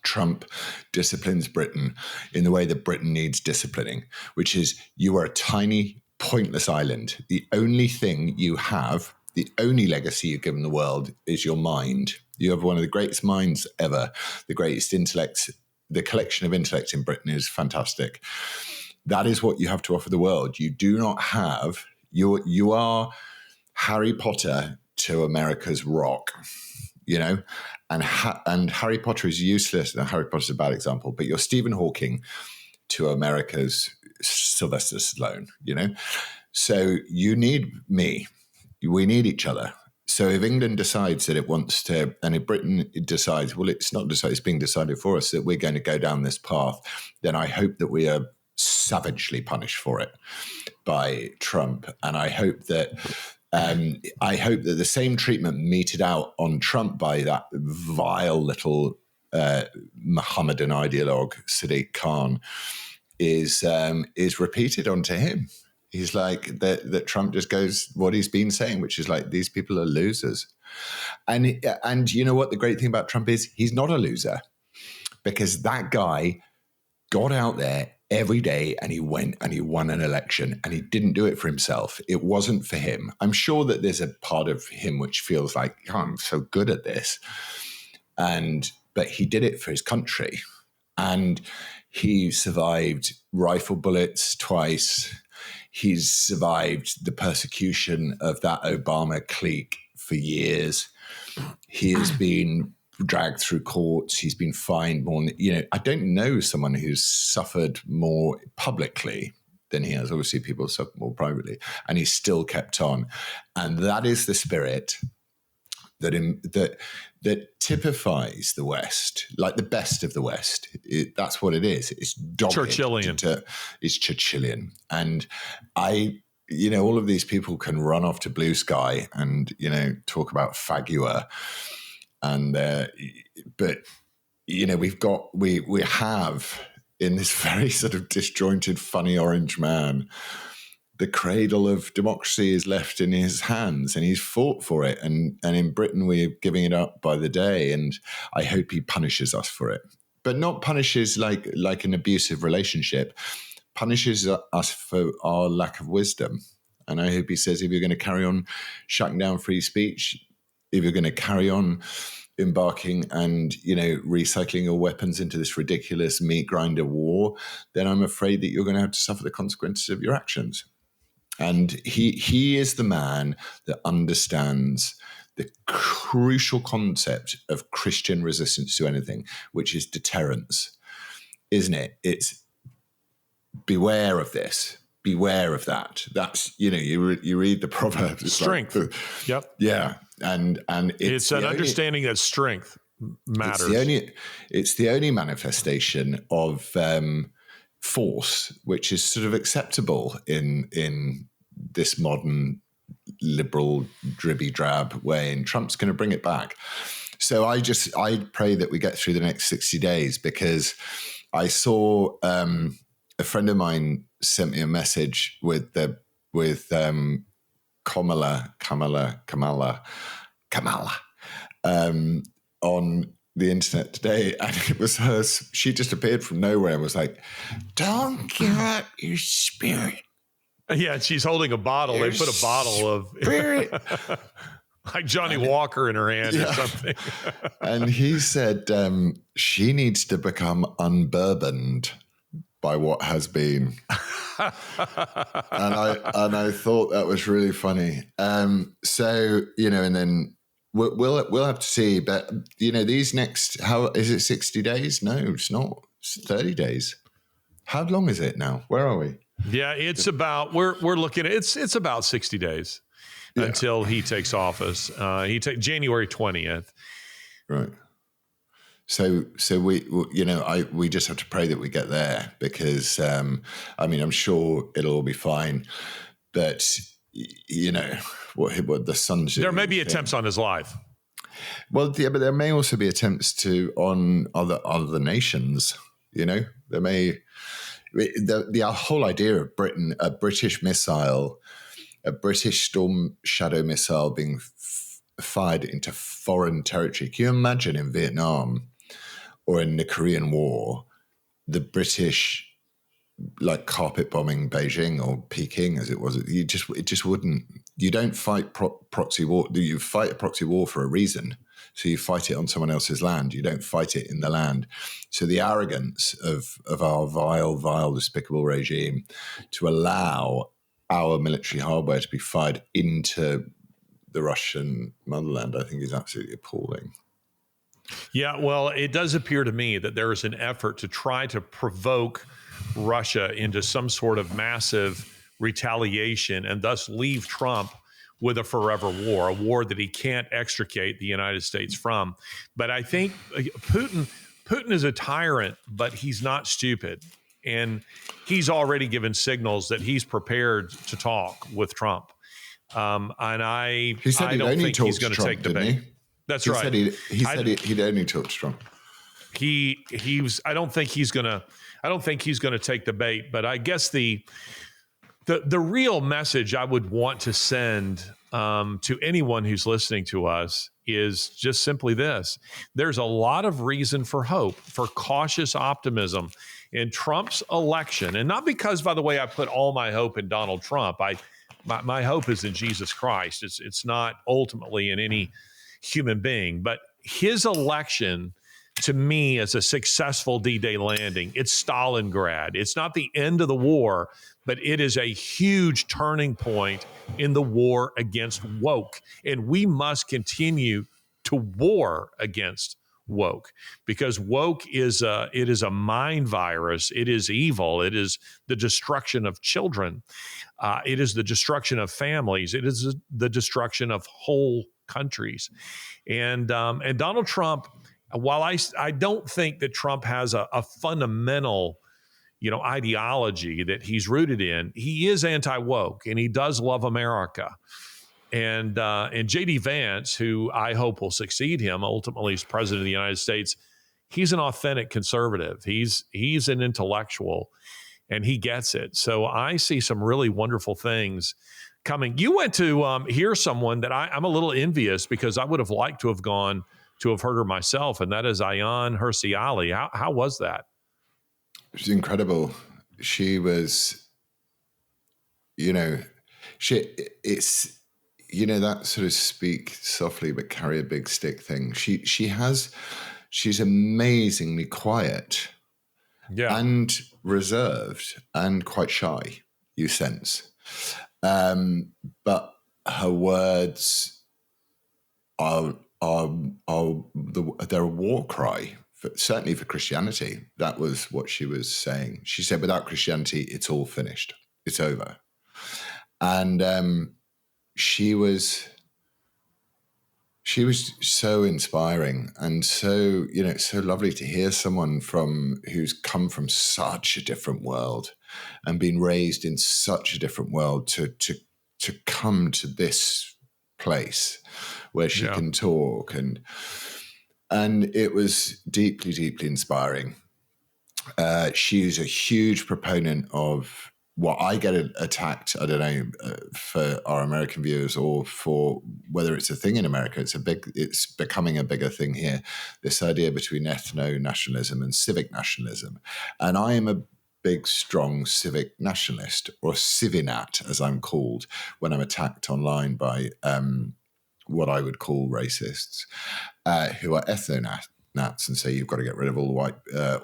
Trump disciplines Britain in the way that Britain needs disciplining, which is you are a tiny, pointless island. The only thing you have, the only legacy you've given the world is your mind. You have one of the greatest minds ever, the greatest intellect. The collection of intellect in Britain is fantastic. That is what you have to offer the world. You do not have, you are Harry Potter to America's rock, you know, and Harry Potter is useless. Now, Harry Potter's a bad example, but you're Stephen Hawking to America's Sylvester Stallone, you know. So you need me. We need each other. So if England decides that it wants to, and if Britain decides, well, it's not decided, it's being decided for us that we're going to go down this path, then I hope that we are savagely punished for it by Trump. And I hope that the same treatment meted out on Trump by that vile little Mohammedan ideologue, Sadiq Khan, is repeated onto him. He's like that Trump just goes what he's been saying, which is like, these people are losers. And you know what the great thing about Trump is? He's not a loser, because that guy got out there every day and he went and he won an election, and he didn't do it for himself. It wasn't for him. I'm sure that there's a part of him which feels like, oh, I'm so good at this. But he did it for his country, and he survived rifle bullets twice. He's survived the persecution of that Obama clique for years. He has been dragged through courts. He's been fined more. You know, I don't know someone who's suffered more publicly than he has. Obviously, people suffer more privately, and he's still kept on. And that is the spirit that typifies the West, like the best of the West. That's what it is. It's dogged. Churchillian. It's Churchillian. And all of these people can run off to blue sky and, talk about fagua. And, but, we have in this very sort of disjointed, funny orange man, the cradle of democracy is left in his hands, and he's fought for it. And in Britain, we're giving it up by the day. And I hope he punishes us for it, but not punishes like an abusive relationship, punishes us for our lack of wisdom. And I hope he says, if you're going to carry on shutting down free speech, if you're going to carry on embarking and, recycling your weapons into this ridiculous meat grinder war, then I'm afraid that you're going to have to suffer the consequences of your actions. And he is the man that understands the crucial concept of Christian resistance to anything, which is deterrence, isn't it? It's beware of this, beware of that. That's, you read the Proverbs. It's strength. Like, yep. Yeah. And it's an understanding that strength matters. It's the only manifestation of force, which is sort of acceptable in this modern liberal dribby drab way, and Trump's going to bring it back. So I pray that we get through the next 60 days, because I saw a friend of mine sent me a message with Kamala on the internet today, and it was her. She just appeared from nowhere and was like, "Don't give up your spirit." Yeah, she's holding a bottle. They put a bottle of spirit. Like Johnny Walker in her hand or something. And he said she needs to become unbourboned by what has been. and I thought that was really funny. So, and then we'll have to see. But, these next, how is it 60 days? No, it's not. It's 30 days. How long is it now? Where are we? Yeah, it's about, we're looking at, it's about 60 days. Until he takes office. He takes January 20th. Right. So we just have to pray that we get there, because I'm sure it'll all be fine, but what the sun's doing. There may be attempts on his life. Well, yeah, but there may also be attempts on other nations. There may the whole idea of Britain, a British missile. A British Storm Shadow missile being fired into foreign territory. Can you imagine in Vietnam or in the Korean War, the British carpet bombing Beijing or Peking, as it was? It just wouldn't. You don't fight proxy war. You fight a proxy war for a reason. So you fight it on someone else's land. You don't fight it in the land. So the arrogance of our vile, despicable regime to allow our military hardware to be fired into the Russian motherland, I think, is absolutely appalling. Yeah, well, it does appear to me that there is an effort to try to provoke Russia into some sort of massive retaliation and thus leave Trump with a forever war, a war that he can't extricate the United States from. But I think Putin is a tyrant, but he's not stupid. And he's already given signals that he's prepared to talk with Trump. And I don't think he's going to take the bait. That's right. He said he'd only talk to Trump. I don't think he's going to take the bait. But I guess the real message I would want to send to anyone who's listening to us is just simply this: there's a lot of reason for hope, for cautious optimism in Trump's election. And not because, by the way, I put all my hope in Donald Trump. My hope is in Jesus Christ. It's not ultimately in any human being, but his election to me is a successful D-Day landing. It's Stalingrad. It's not the end of the war, but it is a huge turning point in the war against woke. And we must continue to war against woke, because woke is a mind virus. It is evil. It is the destruction of children. It is the destruction of families. It is the destruction of whole countries. And Donald Trump, while I don't think that Trump has a fundamental ideology that he's rooted in, he is anti-woke and he does love America. And J.D. Vance, who I hope will succeed him ultimately as president of the United States, he's an authentic conservative. He's an intellectual, and he gets it. So I see some really wonderful things coming. You went to hear someone that I'm a little envious, because I would have liked to have gone to have heard her myself, and that is Ayaan Hirsi Ali. How was that? She's incredible. She was, it's that sort of speak softly but carry a big stick thing. She's amazingly quiet, and reserved and quite shy, you sense. But her words they're a war cry, certainly for Christianity. That was what she was saying. She said, without Christianity, it's all finished. It's over. And she She was so inspiring and so, it's so lovely to hear someone who's come from such a different world and been raised in such a different world to come to this place where she can talk, and it was deeply, deeply inspiring. She's a huge proponent of what I get attacked. I don't know for our American viewers or for whether it's a thing in America. It's becoming a bigger thing here. This idea between ethno-nationalism and civic nationalism, and I am a big, strong civic nationalist, or civinat, as I'm called when I'm attacked online by what I would call racists, who are ethno-nats and say you've got to get rid of all the white,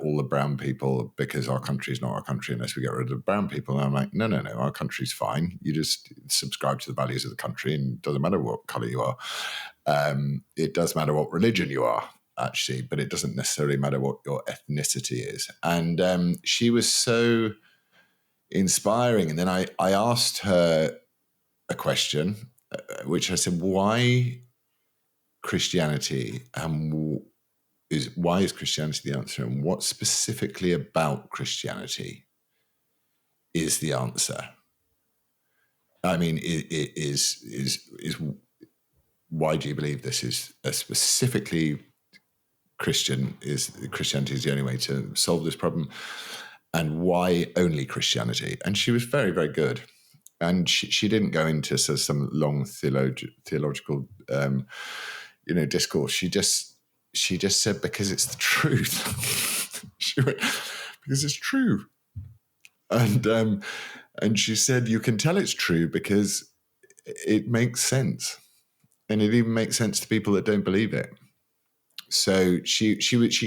all the brown people because our country is not our country unless we get rid of brown people. And I'm like, no, our country's fine. You just subscribe to the values of the country, and it doesn't matter what color you are. It does matter what religion you are, actually, but it doesn't necessarily matter what your ethnicity is. And she was so inspiring. And then I asked her a question, which I said, why Christianity, and why is Christianity the answer, and what specifically about Christianity is the answer? I mean, it is why do you believe this is a specifically Christianity is the only way to solve this problem, and why only Christianity? And she was very, very good. And she didn't go into some long theological discourse. She just said, because it's the truth. She went, because it's true. And she said, you can tell it's true because it makes sense. And it even makes sense to people that don't believe it. So she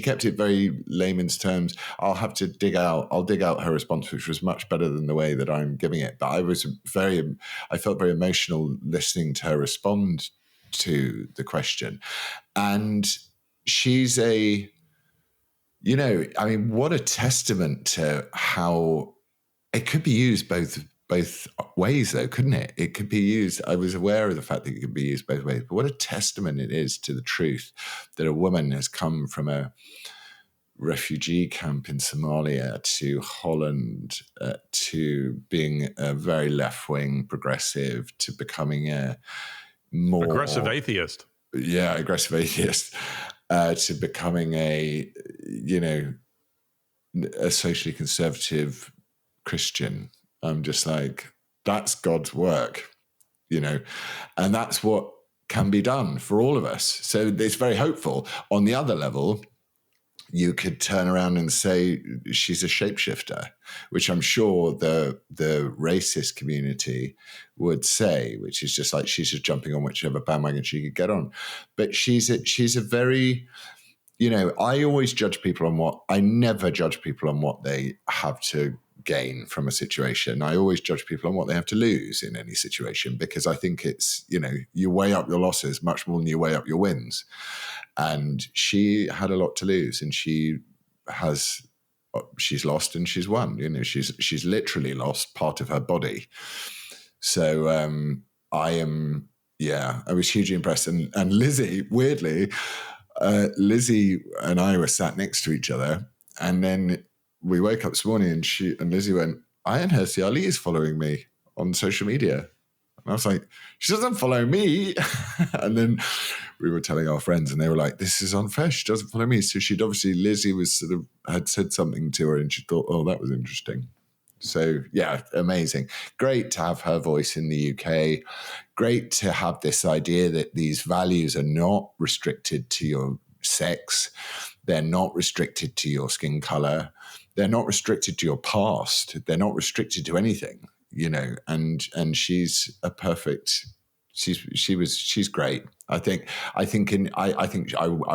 kept it very layman's terms. I'll dig out her response, which was much better than the way that I'm giving it. But I felt very emotional listening to her respond to the question. And she's what a testament to how it could be used both ways, though, couldn't it? It could be used. I was aware of the fact that it could be used both ways, but what a testament it is to the truth that a woman has come from a refugee camp in Somalia to Holland, to being a very left-wing progressive, to becoming a more aggressive atheist. Yeah, aggressive atheist, to becoming a socially conservative Christian. I'm just like, that's God's work, and that's what can be done for all of us. So it's very hopeful. On the other level, you could turn around and say she's a shapeshifter, which I'm sure the racist community would say, which is just like she's just jumping on whichever bandwagon she could get on. But she's a very, I always judge people I never judge people on what they have to gain from a situation. I always judge people on what they have to lose in any situation, because I think it's, you weigh up your losses much more than you weigh up your wins. And she had a lot to lose, and she's lost and she's won. She's literally lost part of her body. So I was hugely impressed. And Lizzie, weirdly, Lizzie and I were sat next to each other, and then we woke up this morning and Lizzie went, Ayaan Hirsi Ali is following me on social media. And I was like, she doesn't follow me. And then we were telling our friends, and they were like, this is unfair. She doesn't follow me. So Lizzie was had said something to her, and she thought, oh, that was interesting. So yeah, amazing. Great to have her voice in the UK. Great to have this idea that these values are not restricted to your sex. They're not restricted to your skin color. They're not restricted to your past. They're not restricted to anything, and she's a perfect, she's great. I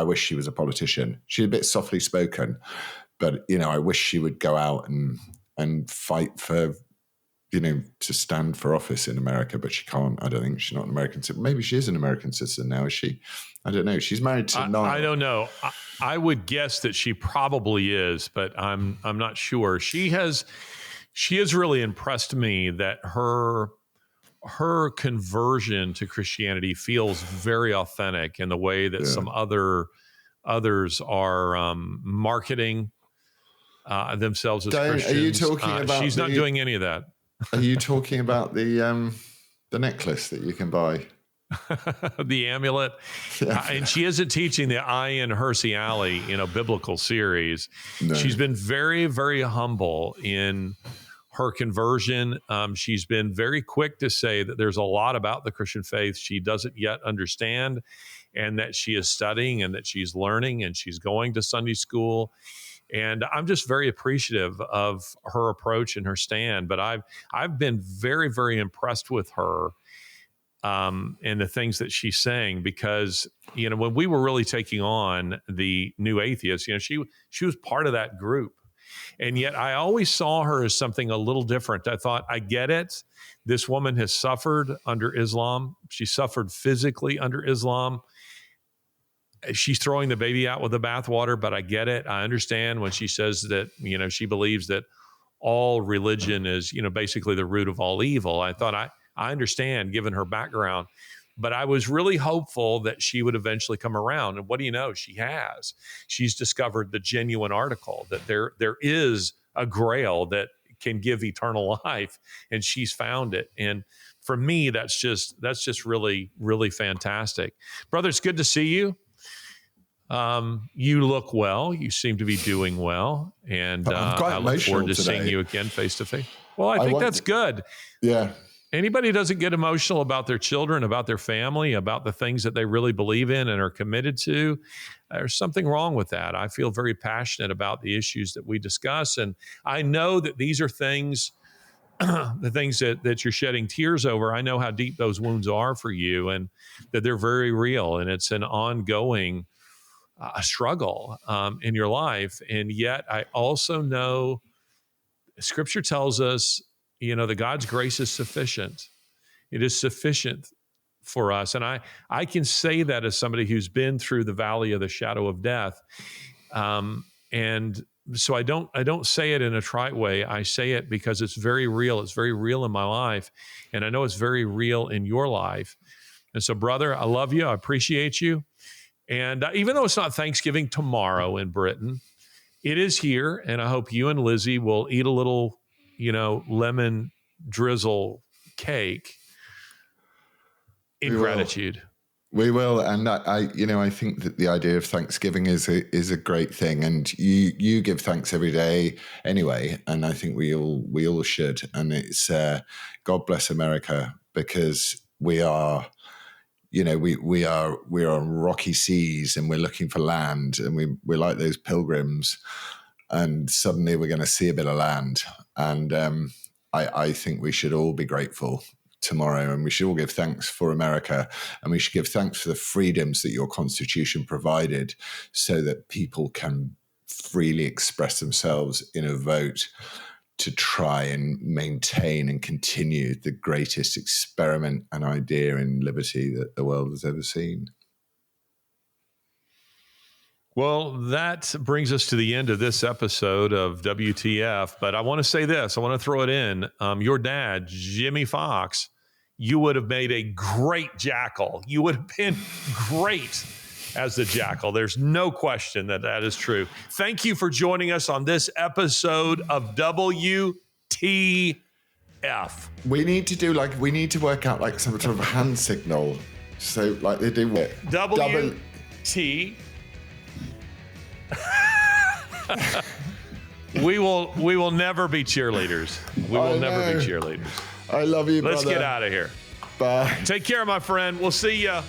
wish she was a politician. She's a bit softly spoken, but, I wish she would go out and fight for, to stand for office in America, but she can't. I don't think she's not an American citizen. Maybe she is an American citizen now, is she? I don't know. She's married to Niall. I don't know. I would guess that she probably is, but I'm not sure. She has really impressed me that her her conversion to Christianity feels very authentic in the way that some others are marketing themselves as Christians. Are you talking about? She's not doing any of that. Are you talking about the necklace that you can buy? The amulet. And she isn't teaching the Ayaan Hirsi Alley, biblical series. No. She's been very, very humble in her conversion. She's been very quick to say that there's a lot about the Christian faith she doesn't yet understand, and that she is studying and that she's learning, and she's going to Sunday school. And I'm just very appreciative of her approach and her stand. But I've been very, very impressed with her and the things that she's saying, because, when we were really taking on the new atheists, she was part of that group. And yet I always saw her as something a little different. I thought, I get it. This woman has suffered under Islam. She suffered physically under Islam. She's throwing the baby out with the bathwater, but I get it. I understand when she says that, she believes that all religion is, basically the root of all evil. I thought I understand, given her background, but I was really hopeful that she would eventually come around. And what do you know? She has. She's discovered the genuine article, that there is a grail that can give eternal life, and she's found it. And for me, that's just really, really fantastic. Brother, it's good to see you. You look well. You seem to be doing well, and I look forward to seeing you again face to face. Well, I think that's good. Yeah. Anybody who doesn't get emotional about their children, about their family, about the things that they really believe in and are committed to, there's something wrong with that. I feel very passionate about the issues that we discuss, and I know that these are things, the things that you're shedding tears over. I know how deep those wounds are for you, and that they're very real, and it's an ongoing a struggle in your life. And yet I also know Scripture tells us, that God's grace is sufficient. It is sufficient for us. And I can say that as somebody who's been through the valley of the shadow of death. And so I don't say it in a trite way. I say it because it's very real. It's very real in my life. And I know it's very real in your life. And so, brother, I love you. I appreciate you. And even though it's not Thanksgiving tomorrow in Britain, it is here. And I hope you and Lizzie will eat a little, lemon drizzle cake in gratitude. We will. And I think that the idea of Thanksgiving is a great thing. And you give thanks every day anyway. And I think we all should. And it's God bless America, because we are, we're on rocky seas, and we're looking for land, and we're like those pilgrims, and suddenly we're going to see a bit of land. And I think we should all be grateful tomorrow, and we should all give thanks for America, and we should give thanks for the freedoms that your Constitution provided, so that people can freely express themselves in a vote to try and maintain and continue the greatest experiment and idea in liberty that the world has ever seen. Well, that brings us to the end of this episode of WTF. But I want to say this. I want to throw it in. Your dad, Jimmy Fox, you would have made a great jackal. You would have been great as the jackal. There's no question that is true. Thank you for joining us on this episode of WTF. We need to work out like some sort of hand signal. So like they do what? WT. We will never be cheerleaders. We will never be cheerleaders. I love you, brother. Let's get out of here. Bye. Take care, my friend. We'll see ya.